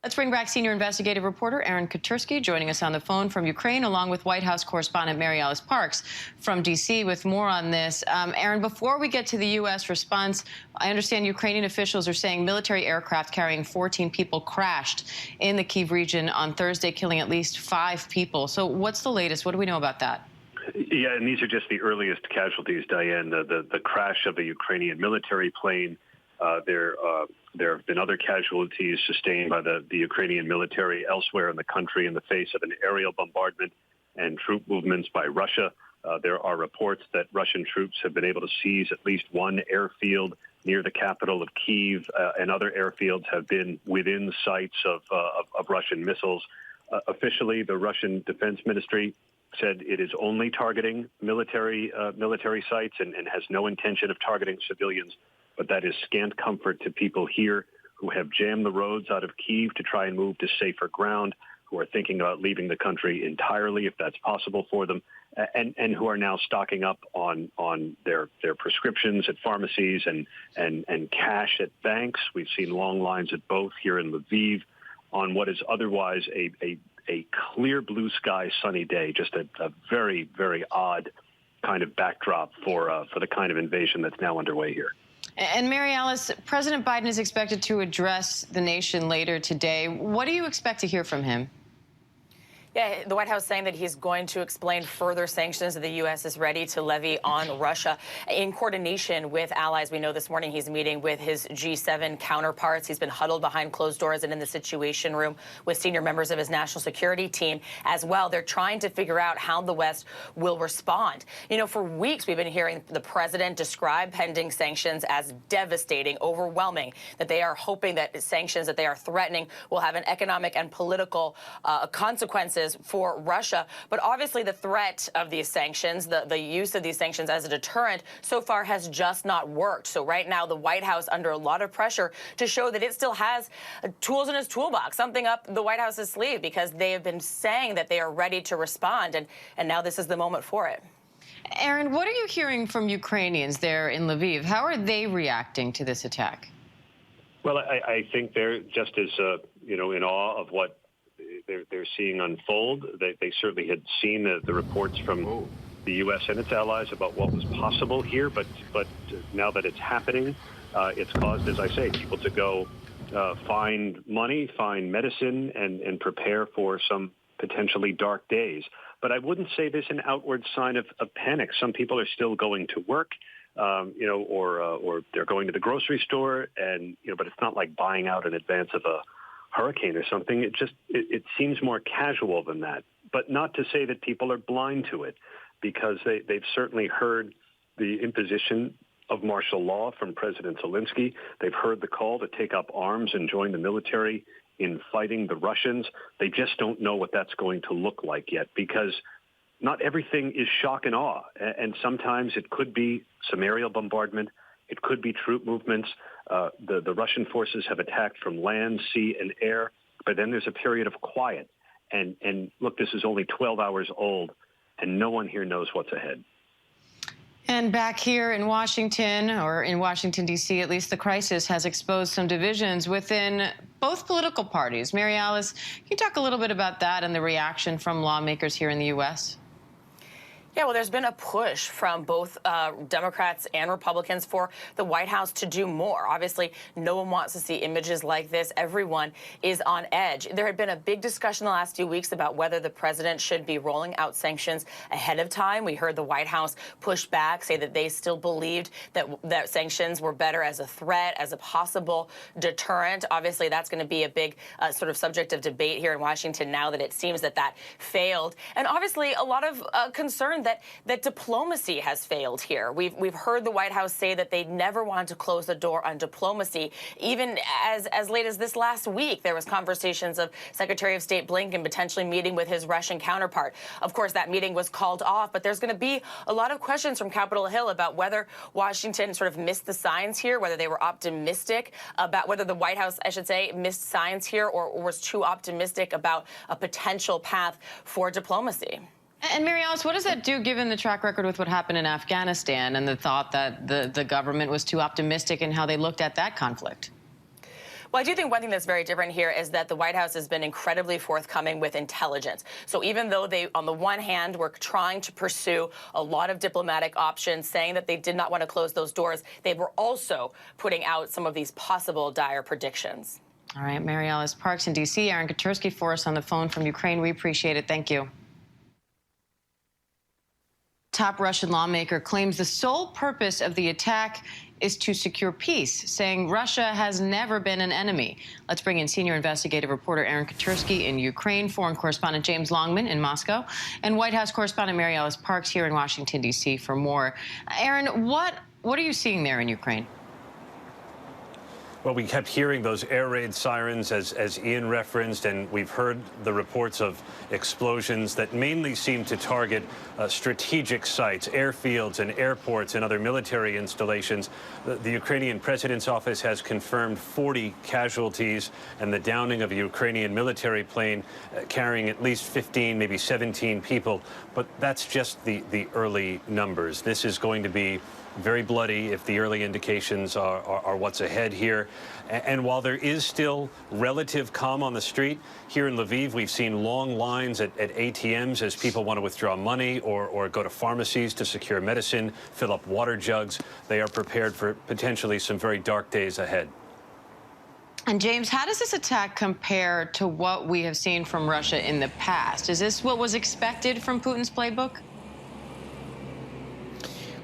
Let's bring back senior investigative reporter Aaron Katersky, joining us on the phone from Ukraine, along with White House correspondent Mary Alice Parks from D.C. with more on this. Aaron, before we get to the U.S. response, I understand Ukrainian officials are saying military aircraft carrying 14 people crashed in the Kyiv region on Thursday, killing at least 5 people. So what's the latest? What do we know about that? Yeah, and these are just the earliest casualties, Diane. The crash of a Ukrainian military plane. There have been other casualties sustained by the Ukrainian military elsewhere in the country in the face of an aerial bombardment and troop movements by Russia. There are reports that Russian troops have been able to seize at least one airfield near the capital of Kyiv, and other airfields have been within sights of Russian missiles. Officially, the Russian Defense Ministry said it is only targeting military sites and has no intention of targeting civilians. But that is scant comfort to people here who have jammed the roads out of Kyiv to try and move to safer ground, who are thinking about leaving the country entirely if that's possible for them, and who are now stocking up on their prescriptions at pharmacies and cash at banks. We've seen long lines at both here in Lviv on what is otherwise a clear blue sky sunny day, just a very, very odd kind of backdrop for the kind of invasion that's now underway here. And Mary Alice, President Biden is expected to address the nation later today. What do you expect to hear from him? Yeah, the White House saying that he's going to explain further sanctions that the U.S. is ready to levy on Russia in coordination with allies. We know this morning he's meeting with his G7 counterparts. He's been huddled behind closed doors and in the Situation Room with senior members of his national security team as well. They're trying to figure out how the West will respond. You know, for weeks we've been hearing the president describe pending sanctions as devastating, overwhelming, that they are hoping that sanctions that they are threatening will have an economic and political consequences for Russia. But obviously the threat of these sanctions, the use of these sanctions as a deterrent so far has just not worked. So right now the White House under a lot of pressure to show that it still has tools in its toolbox, something up the White House's sleeve, because they have been saying that they are ready to respond. And now this is the moment for it. Aaron, what are you hearing from Ukrainians there in Lviv? How are they reacting to this attack? Well, I think they're just as, in awe of what they're seeing unfold. They certainly had seen the reports from the U.S. and its allies about what was possible here, but now that it's happening, it's caused, as I say, people to go find money, find medicine, and prepare for some potentially dark days. But I wouldn't say there's an outward sign of panic. Some people are still going to work, or they're going to the grocery store, and but it's not like buying out in advance of a hurricane or something. It seems more casual than that. But not to say that people are blind to it, because they've certainly heard the imposition of martial law from President Zelensky. They've heard the call to take up arms and join the military in fighting the Russians. They just don't know what that's going to look like yet, because not everything is shock and awe. And sometimes it could be some aerial bombardment. It could be troop movements. The Russian forces have attacked from land, sea, and air. But then there's a period of quiet. And look, this is only 12 hours old, and no one here knows what's ahead. And back here in Washington, or in Washington, D.C., at least, the crisis has exposed some divisions within both political parties. Mary Alice, can you talk a little bit about that and the reaction from lawmakers here in the U.S.? Yeah, well, there's been a push from both Democrats and Republicans for the White House to do more. Obviously, no one wants to see images like this. Everyone is on edge. There had been a big discussion the last few weeks about whether the president should be rolling out sanctions ahead of time. We heard the White House push back, say that they still believed that sanctions were better as a threat, as a possible deterrent. Obviously, that's going to be a big sort of subject of debate here in Washington now that it seems that failed. And obviously, a lot of concerns concerned that diplomacy has failed here. We've heard the White House say that they never wanted to close the door on diplomacy. Even as late as this last week, there was conversations of Secretary of State Blinken potentially meeting with his Russian counterpart. Of course, that meeting was called off, but there's going to be a lot of questions from Capitol Hill about whether Washington sort of missed the signs here, whether they were optimistic about whether the White House, I should say, missed signs here or was too optimistic about a potential path for diplomacy. And Mary Alice, what does that do given the track record with what happened in Afghanistan and the thought that the government was too optimistic in how they looked at that conflict? Well, I do think one thing that's very different here is that the White House has been incredibly forthcoming with intelligence. So even though they, on the one hand, were trying to pursue a lot of diplomatic options, saying that they did not want to close those doors, they were also putting out some of these possible dire predictions. All right, Mary Alice Parks in D.C., Aaron Katersky for us on the phone from Ukraine. We appreciate it. Thank you. Top Russian lawmaker claims the sole purpose of the attack is to secure peace, saying Russia has never been an enemy. Let's bring in senior investigative reporter Aaron Katersky in Ukraine, foreign correspondent James Longman in Moscow, and White House correspondent Mary Alice Parks here in Washington, D.C. for more. Aaron, what are you seeing there in Ukraine? Well, we kept hearing those air raid sirens, as Ian referenced, and we've heard the reports of explosions that mainly seem to target strategic sites, airfields and airports and other military installations. The Ukrainian president's office has confirmed 40 casualties and the downing of a Ukrainian military plane carrying at least 15, maybe 17 people. But that's just the early numbers. This is going to be very bloody if the early indications are what's ahead here. And while there is still relative calm on the street, here in Lviv, we've seen long lines at ATMs as people want to withdraw money or go to pharmacies to secure medicine, fill up water jugs. They are prepared for potentially some very dark days ahead. And James, how does this attack compare to what we have seen from Russia in the past? Is this what was expected from Putin's playbook?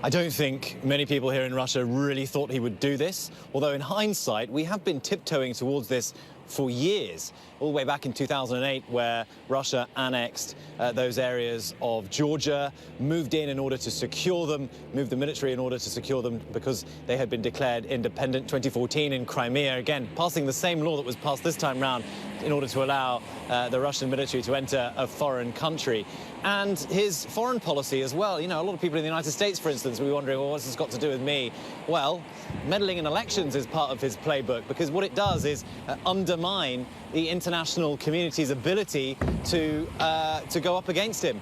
I don't think many people here in Russia really thought he would do this, although in hindsight, we have been tiptoeing towards this for years, all the way back in 2008, where Russia annexed those areas of Georgia, moved in order to secure them, moved the military in order to secure them because they had been declared independent. 2014 in Crimea, again, passing the same law that was passed this time round in order to allow the Russian military to enter a foreign country. And his foreign policy as well. You know, a lot of people in the United States, for instance, will be wondering, well, what's this got to do with me? Well, meddling in elections is part of his playbook because what it does is undermine the international community's ability to go up against him,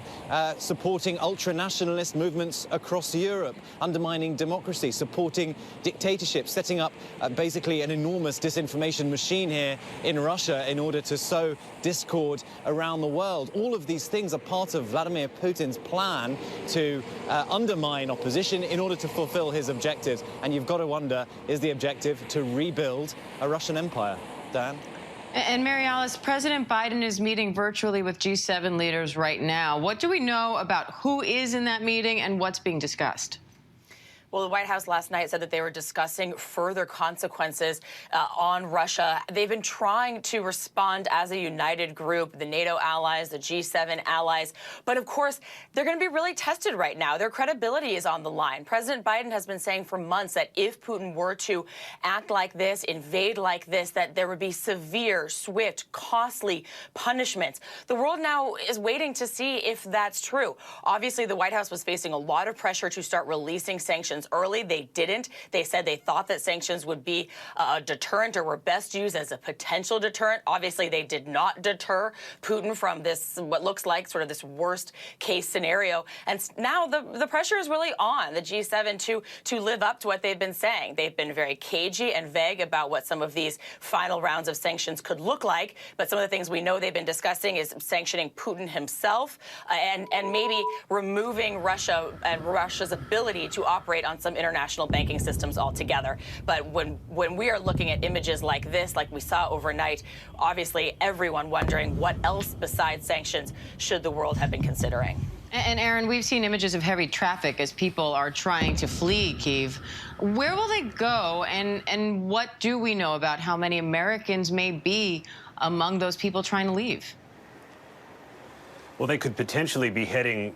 supporting ultra-nationalist movements across Europe, undermining democracy, supporting dictatorships, setting up basically an enormous disinformation machine here in Russia in order to sow discord around the world. All of these things are part of Vladimir Putin's plan to undermine opposition in order to fulfill his objectives. And you've got to wonder, is the objective to rebuild a Russian empire? Dan? And Mary Alice, President Biden is meeting virtually with G7 leaders right now. What do we know about who is in that meeting and what's being discussed? Well, the White House last night said that they were discussing further consequences on Russia. They've been trying to respond as a united group, the NATO allies, the G7 allies. But of course, they're going to be really tested right now. Their credibility is on the line. President Biden has been saying for months that if Putin were to act like this, invade like this, that there would be severe, swift, costly punishments. The world now is waiting to see if that's true. Obviously, the White House was facing a lot of pressure to start releasing sanctions early. They didn't. They said they thought that sanctions would be a deterrent or were best used as a potential deterrent. Obviously, they did not deter Putin from this, what looks like sort of this worst case scenario. And now the pressure is really on the G7 to live up to what they've been saying. They've been very cagey and vague about what some of these final rounds of sanctions could look like. But some of the things we know they've been discussing is sanctioning Putin himself and maybe removing Russia and Russia's ability to operate on some international banking systems altogether. But when we are looking at images like this, like we saw overnight, obviously everyone wondering what else besides sanctions should the world have been considering. And Aaron, we've seen images of heavy traffic as people are trying to flee Kyiv. Where will they go, and what do we know about how many Americans may be among those people trying to leave? Well, they could potentially be heading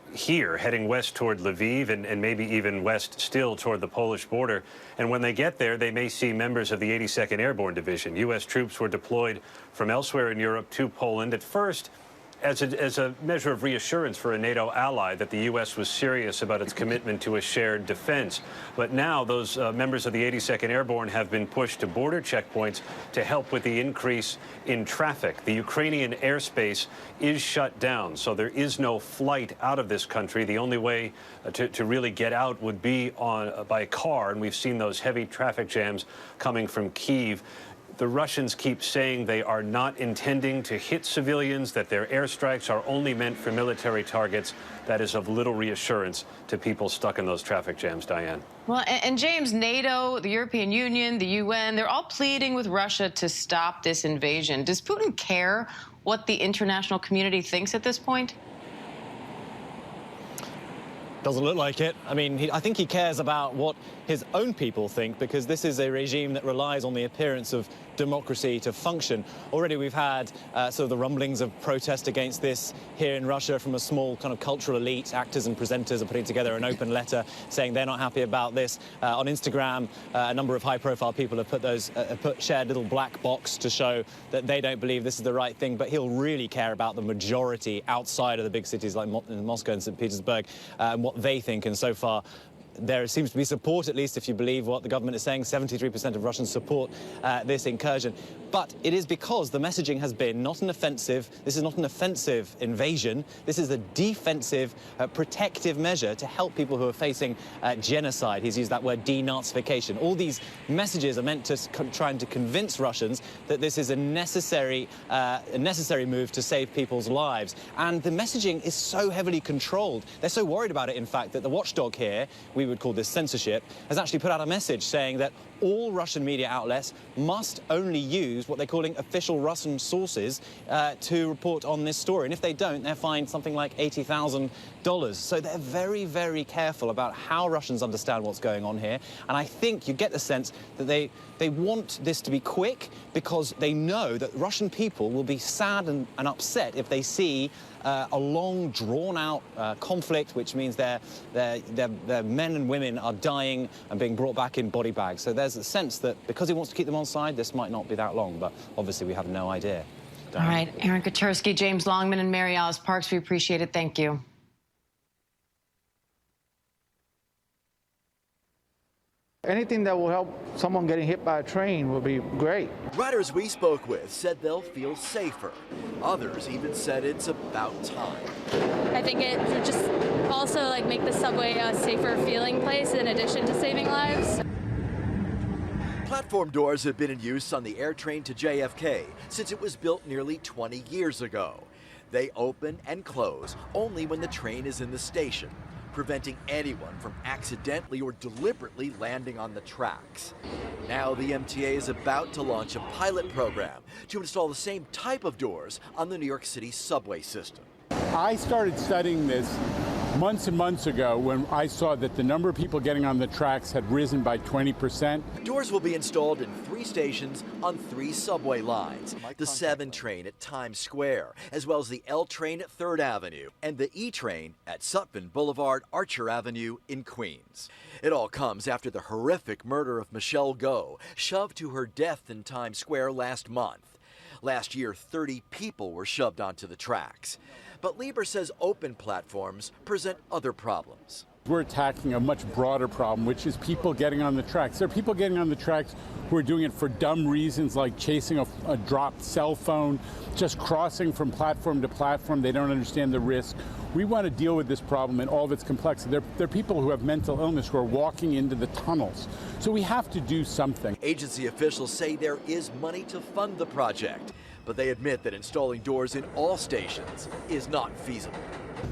west toward Lviv and maybe even west still toward the Polish border. And when they get there, they may see members of the 82nd Airborne Division. U.S. troops were deployed from elsewhere in Europe to Poland at first as a measure of reassurance for a NATO ally that the U.S. was serious about its commitment to a shared defense. But now those members of the 82nd Airborne have been pushed to border checkpoints to help with the increase in traffic. The Ukrainian airspace is shut down, so there is no flight out of this country. The only way to really get out would be by car, and we've seen those heavy traffic jams coming from Kyiv. The Russians keep saying they are not intending to hit civilians, that their airstrikes are only meant for military targets. That is of little reassurance to people stuck in those traffic jams, Diane. Well, and James, NATO, the European Union, the UN, they're all pleading with Russia to stop this invasion. Does Putin care what the international community thinks at this point? Doesn't look like it. I mean, I think he cares about what his own people think, because this is a regime that relies on the appearance of democracy to function. Already we've had sort of the rumblings of protest against this here in Russia from a small kind of cultural elite. Actors and presenters are putting together an open letter saying they're not happy about this. On Instagram, a number of high-profile people have put shared little black box to show that they don't believe this is the right thing, but he'll really care about the majority outside of the big cities like Moscow and St. Petersburg and what they think. And so far, there seems to be support, at least if you believe what the government is saying. 73% of Russians support this incursion. But it is because the messaging has been not an offensive. This is not an offensive invasion. This is a defensive, protective measure to help people who are facing genocide. He's used that word, denazification. All these messages are meant to trying to convince Russians that this is a necessary move to save people's lives. And the messaging is so heavily controlled. They're so worried about it, in fact, that the watchdog here, we would call this censorship, has actually put out a message saying that all Russian media outlets must only use what they're calling official Russian sources to report on this story. And if they don't, they're fined something like $80,000. So they're very, very careful about how Russians understand what's going on here. And I think you get the sense that they want this to be quick, because they know that Russian people will be sad and upset if they see a long, drawn-out conflict, which means their men and women are dying and being brought back in body bags. So there's a sense that because he wants to keep them on side, this might not be that long, but obviously we have no idea. All right, Aaron Katersky, James Longman, and Mary Alice Parks, we appreciate it. Thank you. Anything that will help someone getting hit by a train will be great. Riders we spoke with said they'll feel safer. Others even said it's about time. I think it would just also make the subway a safer feeling place in addition to saving lives. Platform doors have been in use on the AirTrain to JFK since it was built nearly 20 years ago. They open and close only when the train is in the station, preventing anyone from accidentally or deliberately landing on the tracks. Now the MTA is about to launch a pilot program to install the same type of doors on the New York City subway system. I started studying this months and months ago when I saw that the number of people getting on the tracks had risen by 20%. Doors will be installed in 3 stations on 3 subway lines. The 7 train at Times Square, as well as the L train at 3rd Avenue, and the E train at Sutphin Boulevard, Archer Avenue in Queens. It all comes after the horrific murder of Michelle Go, shoved to her death in Times Square last month. Last year, 30 people were shoved onto the tracks. But Lieber says open platforms present other problems. We're attacking a much broader problem, which is people getting on the tracks. There are people getting on the tracks who are doing it for dumb reasons, like chasing a dropped cell phone, just crossing from platform to platform. They don't understand the risk. We want to deal with this problem in all of its complexity. There are people who have mental illness who are walking into the tunnels. So we have to do something. Agency officials say there is money to fund the project, but they admit that installing doors in all stations is not feasible.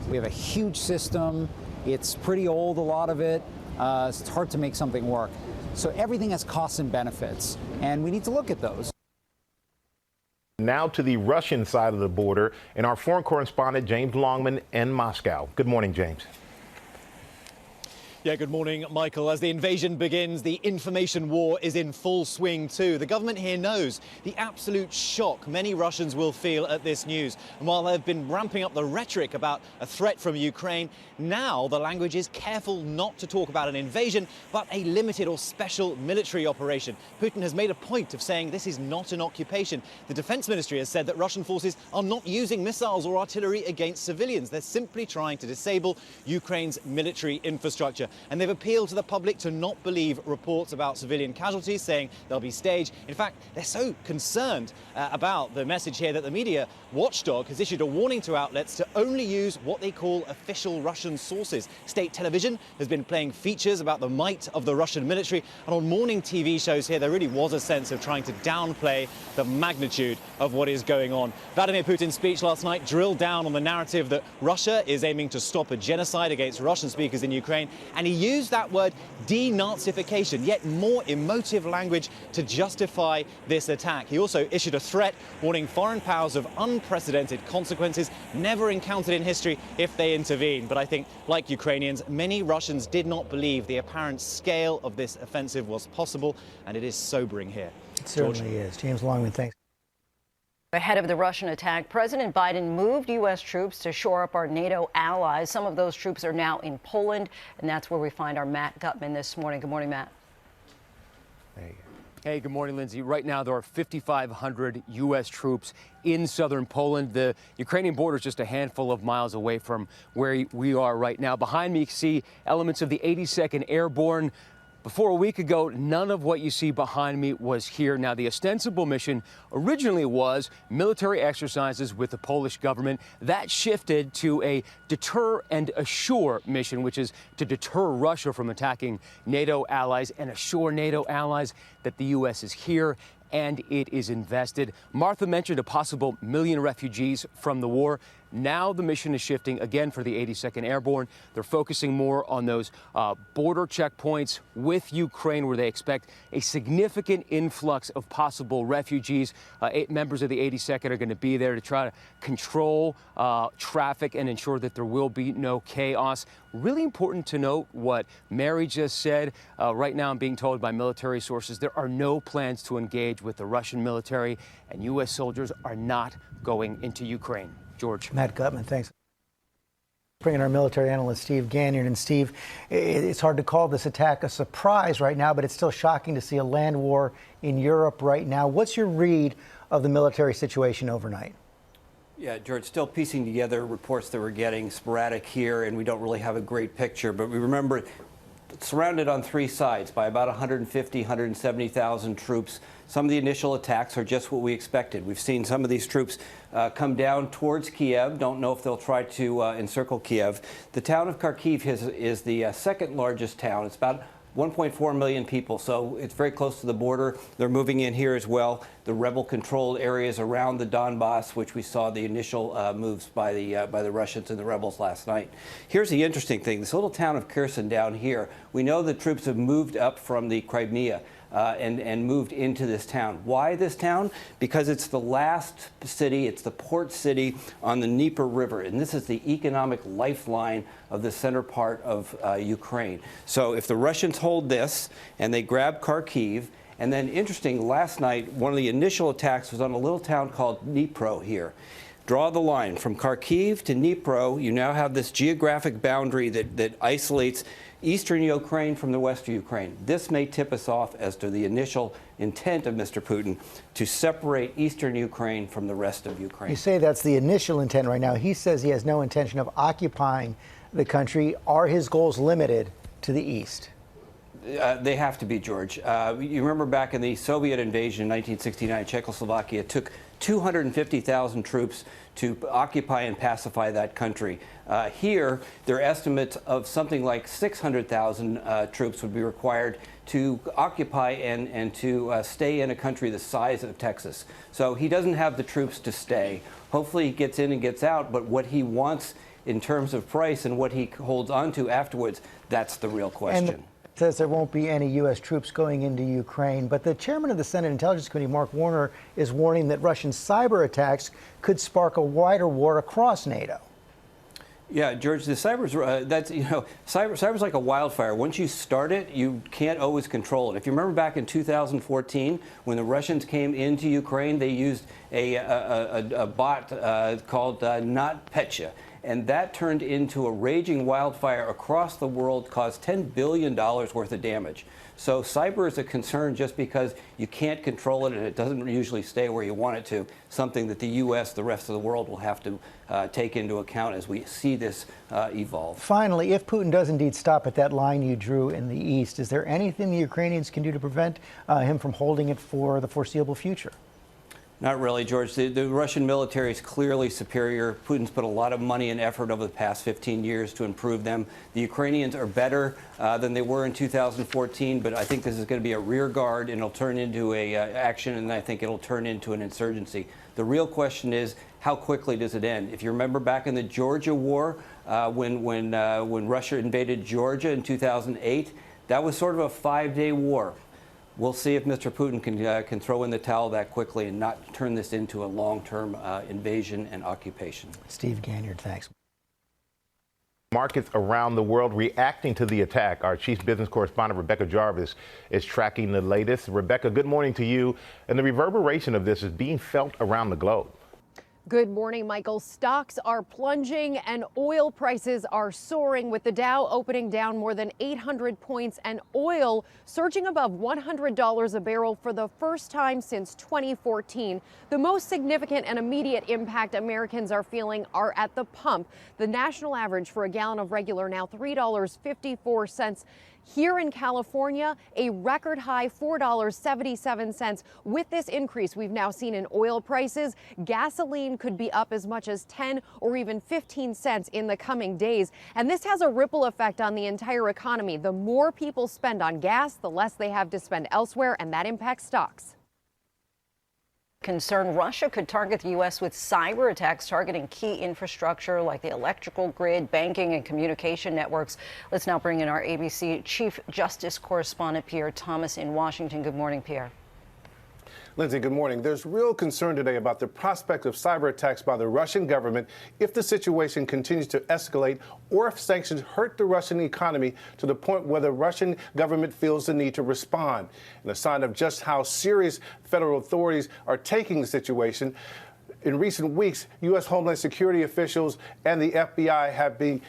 We have a huge system. It's pretty old, a lot of it. It's hard to make something work. So everything has costs and benefits, and we need to look at those. Now to the Russian side of the border, and our foreign correspondent, James Longman in Moscow. Good morning, James. Yeah, good morning, Michael. As the invasion begins, the information war is in full swing too. The government here knows the absolute shock many Russians will feel at this news. And while they've been ramping up the rhetoric about a threat from Ukraine, now the language is careful not to talk about an invasion, but a limited or special military operation. Putin has made a point of saying this is not an occupation. The Defense Ministry has said that Russian forces are not using missiles or artillery against civilians. They're simply trying to disable Ukraine's military infrastructure. And they've appealed to the public to not believe reports about civilian casualties, saying they'll be staged. In fact, they're so concerned about the message here that the media watchdog has issued a warning to outlets to only use what they call official Russian sources. State television has been playing features about the might of the Russian military, and on morning TV shows here, there really was a sense of trying to downplay the magnitude of what is going on. Vladimir Putin's speech last night drilled down on the narrative that Russia is aiming to stop a genocide against Russian speakers in Ukraine, and he used that word denazification, yet more emotive language to justify this attack. He also issued a threat warning foreign powers of unprecedented consequences never encountered in history if they intervene. But I think, like Ukrainians, many Russians did not believe the apparent scale of this offensive was possible, and it is sobering here. It certainly is. James Longman, thanks. Ahead of the Russian attack, President Biden moved U.S. troops to shore up our NATO allies. Some of those troops are now in Poland, and that's where we find our Matt Gutman this morning. Good morning, Matt. Hey, good morning, Lindsay. Right now, there are 5,500 U.S. troops in southern Poland. The Ukrainian border is just a handful of miles away from where we are right now. Behind me, you see elements of the 82nd Airborne. Before a week ago, none of what you see behind me was here. Now, the ostensible mission originally was military exercises with the Polish government. That shifted to a deter and assure mission, which is to deter Russia from attacking NATO allies and assure NATO allies that the U.S. is here and it is invested. Martha mentioned a possible 1 million refugees from the war. Now the mission is shifting again for the 82nd Airborne. They're focusing more on those border checkpoints with Ukraine, where they expect a significant influx of possible refugees. 8 members of the 82nd are going to be there to try to control traffic and ensure that there will be no chaos. Really important to note what Mary just said. Right now I'm being told by military sources there are no plans to engage with the Russian military, and U.S. soldiers are not going into Ukraine. George. Matt Gutman, thanks. Bringing our military analyst Steve Gagnon. And Steve, it's hard to call this attack a surprise right now, but it's still shocking to see a land war in Europe right now. What's your read of the military situation overnight? Yeah, George, still piecing together reports that we're getting sporadic here, and we don't really have a great picture. But we remember surrounded on 3 sides by about 150, 170,000 troops. Some of the initial attacks are just what we expected. We've seen some of these troops come down towards Kiev. Don't know if they'll try to encircle Kiev. The town of Kharkiv is the second largest town. It's about 1.4 million people, so it's very close to the border. They're moving in here as well. The rebel-controlled areas around the Donbass, which we saw the initial moves by the Russians and the rebels last night. Here's the interesting thing. This little town of Kherson down here, we know the troops have moved up from the Crimea and moved into this town. Why this town? Because it's the last city, it's the port city on the Dnieper River, and this is the economic lifeline of the center part of Ukraine. So if the Russians hold this and they grab Kharkiv, and then interesting, last night, one of the initial attacks was on a little town called Dnipro here. Draw the line from Kharkiv to Dnipro. You now have this geographic boundary that isolates eastern Ukraine from the western Ukraine. This may tip us off as to the initial intent of Mr. Putin to separate eastern Ukraine from the rest of Ukraine. You say that's the initial intent right now. He says he has no intention of occupying the country. Are his goals limited to the east? They have to be, George. You remember back in the Soviet invasion in 1969, Czechoslovakia took 250,000 troops to occupy and pacify that country. Here, there are estimates of something like 600,000 troops would be required to occupy and to stay in a country the size of Texas. So he doesn't have the troops to stay. Hopefully he gets in and gets out, but what he wants in terms of price and what he holds on to afterwards, that's the real question. And says there won't be any U.S. troops going into Ukraine, but the chairman of the Senate Intelligence Committee, Mark Warner, is warning that Russian cyber attacks could spark a wider war across NATO. Yeah, George, the cyber's cyber's like a wildfire. Once you start it, you can't always control it. If you remember back in 2014, when the Russians came into Ukraine, they used a bot called NotPetya. And that turned into a raging wildfire across the world, caused $10 billion worth of damage. So cyber is a concern just because you can't control it and it doesn't usually stay where you want it to, something that the U.S., the rest of the world will have to take into account as we see this evolve. Finally, if Putin does indeed stop at that line you drew in the east, is there anything the Ukrainians can do to prevent him from holding it for the foreseeable future? Not really, George. The Russian military is clearly superior. Putin's put a lot of money and effort over the past 15 years to improve them. The Ukrainians are better than they were in 2014, but I think this is going to be a rear guard, and it'll turn into a action, and I think it'll turn into an insurgency. The real question is, how quickly does it end? If you remember back in the Georgia war, when Russia invaded Georgia in 2008, that was sort of a 5-day war. We'll see if Mr. Putin can throw in the towel that quickly and not turn this into a long-term invasion and occupation. Steve Ganyard, thanks. Markets around the world reacting to the attack. Our chief business correspondent, Rebecca Jarvis, is tracking the latest. Rebecca, good morning to you. And the reverberation of this is being felt around the globe. Good morning, Michael. Stocks are plunging and oil prices are soaring, with the Dow opening down more than 800 points and oil surging above $100 a barrel for the first time since 2014. The most significant and immediate impact Americans are feeling are at the pump. The national average for a gallon of regular now $3.54. Here in California, a record high $4.77. With this increase we've now seen in oil prices, gasoline could be up as much as 10 or even 15 cents in the coming days. And this has a ripple effect on the entire economy. The more people spend on gas, the less they have to spend elsewhere, and that impacts stocks. Concern Russia could target the U.S. with cyber attacks targeting key infrastructure like the electrical grid, banking and communication networks. Let's now bring in our ABC Chief Justice Correspondent Pierre Thomas in Washington. Good morning, Pierre. Lindsay, good morning. There's real concern today about the prospect of cyber attacks by the Russian government if the situation continues to escalate or if sanctions hurt the Russian economy to the point where the Russian government feels the need to respond. And a sign of just how serious federal authorities are taking the situation. In recent weeks, U.S. Homeland Security officials and the FBI have been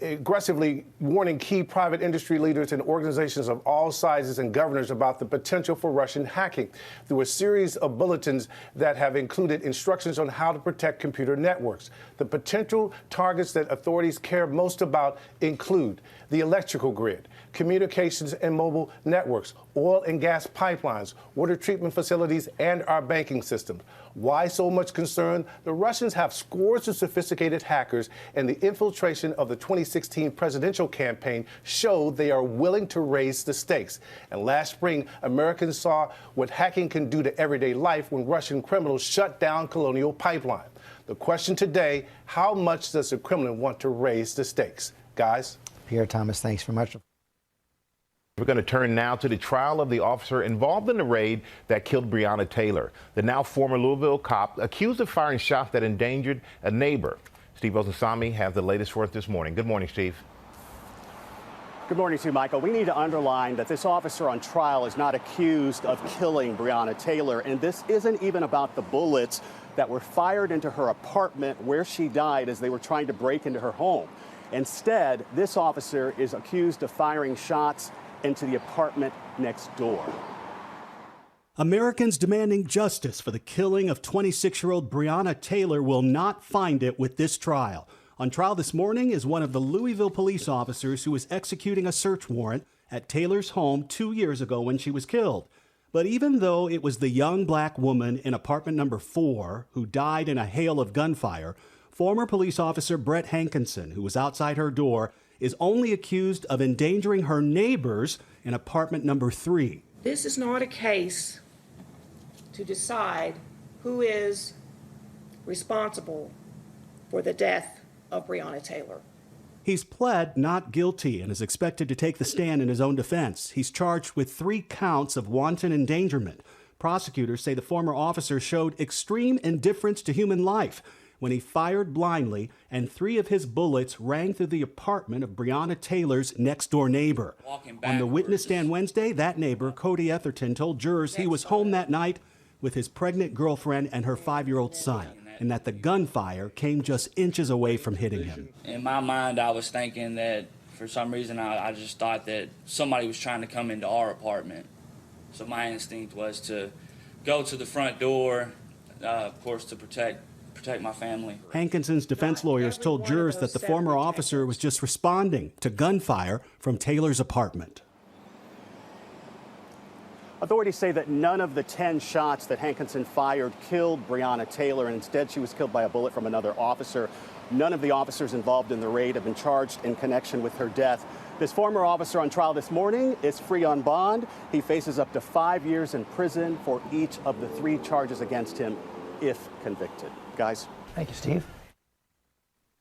aggressively warning key private industry leaders and organizations of all sizes and governors about the potential for Russian hacking through a series of bulletins that have included instructions on how to protect computer networks. The potential targets that authorities care most about include the electrical grid, communications and mobile networks, oil and gas pipelines, water treatment facilities, and our banking system. Why so much concern? The Russians have scores of sophisticated hackers, and the infiltration of the 2016 presidential campaign showed they are willing to raise the stakes. And last spring, Americans saw what hacking can do to everyday life when Russian criminals shut down Colonial Pipeline. The question today, how much does the Kremlin want to raise the stakes? Guys? Pierre Thomas, thanks very much. We're going to turn now to the trial of the officer involved in the raid that killed Breonna Taylor, the now former Louisville cop accused of firing shots that endangered a neighbor. Steve Ozensami has the latest for us this morning. Good morning, Steve. Good morning to you, Michael. We need to underline that this officer on trial is not accused of killing Breonna Taylor, and this isn't even about the bullets that were fired into her apartment where she died as they were trying to break into her home. Instead, this officer is accused of firing shots into the apartment next door. Americans demanding justice for the killing of 26-year-old Breonna Taylor will not find it with this trial. On trial this morning is one of the Louisville police officers who was executing a search warrant at Taylor's home 2 years ago when she was killed. But even though it was the young black woman in apartment number 4 who died in a hail of gunfire, former police officer Brett Hankinson, who was outside her door, is only accused of endangering her neighbors in apartment number 3. This is not a case to decide who is responsible for the death of Breonna Taylor. He's pled not guilty and is expected to take the stand in his own defense. He's charged with 3 counts of wanton endangerment. Prosecutors say the former officer showed extreme indifference to human life. when he fired blindly, and 3 of his bullets rang through the apartment of Breonna Taylor's next-door neighbor. On the witness stand Wednesday, that neighbor, Cody Etherton, told jurors he was home that night with his pregnant girlfriend and her 5-year-old son, and that the gunfire came just inches away from hitting him. In my mind, I was thinking that for some reason, I just thought that somebody was trying to come into our apartment. So my instinct was to go to the front door, of course, to protect my family. Hankinson's defense lawyers told jurors that the former officer was just responding to gunfire from Taylor's apartment. Authorities say that none of the 10 shots that Hankinson fired killed Breonna Taylor, and instead she was killed by a bullet from another officer. None of the officers involved in the raid have been charged in connection with her death. This former officer on trial this morning is free on bond. He faces up to 5 years in prison for each of the 3 charges against him if convicted. Guys. Thank you, Steve.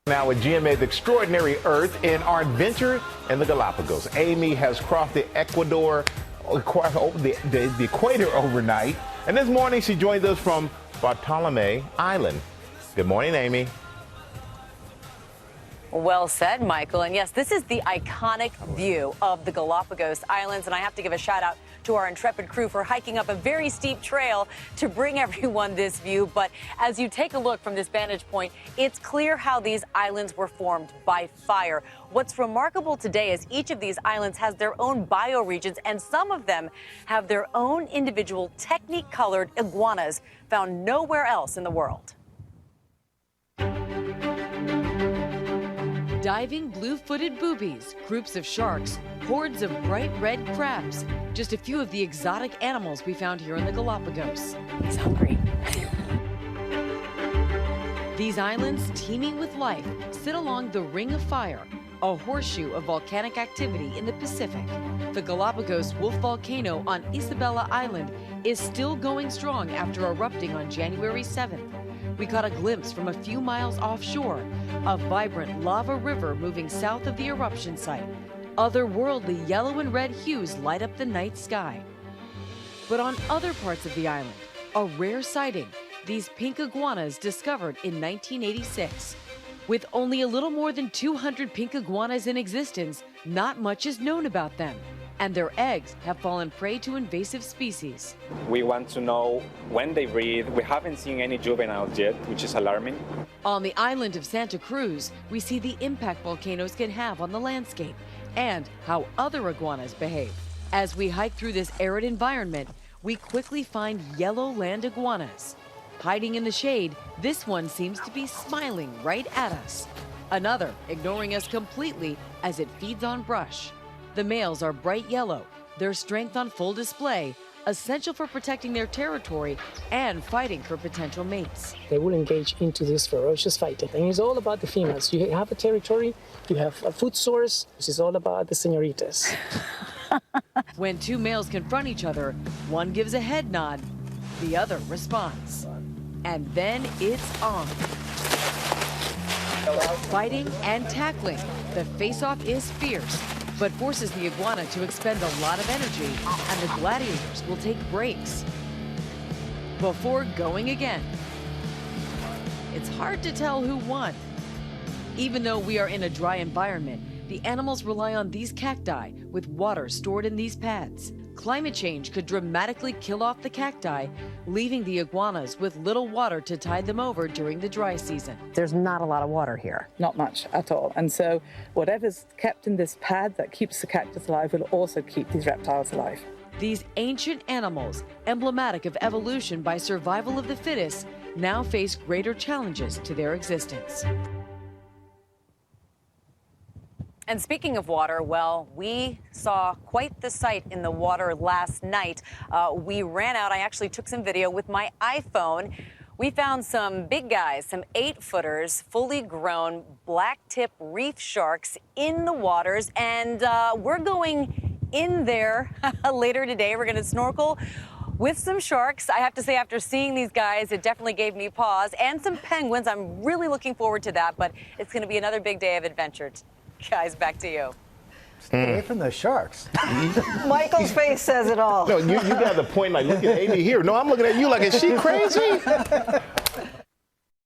Now with GMA's Extraordinary Earth in our adventure in the Galapagos. Amy has crossed the equator overnight, and this morning she joins us from Bartolome Island. Good morning, Amy. Well said, Michael. And yes, this is the iconic view of the Galapagos Islands. And I have to give a shout out to our intrepid crew for hiking up a very steep trail to bring everyone this view. But as you take a look from this vantage point, it's clear how these islands were formed by fire. What's remarkable today is each of these islands has their own bioregions, and some of them have their own individual technique-colored iguanas found nowhere else in the world. Diving blue-footed boobies, groups of sharks, hordes of bright red crabs. Just a few of the exotic animals we found here in the Galapagos. He's hungry. These islands, teeming with life, sit along the Ring of Fire, a horseshoe of volcanic activity in the Pacific. The Galapagos Wolf Volcano on Isabela Island is still going strong after erupting on January 7th. We caught a glimpse from a few miles offshore, a vibrant lava river moving south of the eruption site. Otherworldly yellow and red hues light up the night sky. But on other parts of the island, a rare sighting, these pink iguanas discovered in 1986. With only a little more than 200 pink iguanas in existence, not much is known about them. And their eggs have fallen prey to invasive species. We want to know when they breed. We haven't seen any juveniles yet, which is alarming. On the island of Santa Cruz, we see the impact volcanoes can have on the landscape and how other iguanas behave. As we hike through this arid environment, we quickly find yellow land iguanas. Hiding in the shade, this one seems to be smiling right at us. Another ignoring us completely as it feeds on brush. The males are bright yellow, their strength on full display, essential for protecting their territory and fighting for potential mates. They will engage into this ferocious fighting. And it's all about the females. You have a territory, you have a food source. This is all about the señoritas. When 2 males confront each other, one gives a head nod, the other responds. And then it's on. Fighting and tackling, the face-off is fierce, but forces the iguana to expend a lot of energy, and the gladiators will take breaks before going again. It's hard to tell who won. Even though we are in a dry environment, the animals rely on these cacti with water stored in these pads. Climate change could dramatically kill off the cacti, leaving the iguanas with little water to tide them over during the dry season. There's not a lot of water here. Not much at all. And so whatever's kept in this pad that keeps the cactus alive will also keep these reptiles alive. These ancient animals, emblematic of evolution by survival of the fittest, now face greater challenges to their existence. And speaking of water, well, we saw quite the sight in the water last night. We ran out. I actually took some video with my iPhone. We found some big guys, some 8-footers, fully grown black-tip reef sharks in the waters. And we're going in there later today. We're going to snorkel with some sharks. I have to say, after seeing these guys, it definitely gave me pause. And some penguins. I'm really looking forward to that. But it's going to be another big day of adventure. Guys, back to you. Stay away from the sharks. Michael's face says it all. No, you got the point. Like, look at Amy here. No, I'm looking at you like, is she crazy?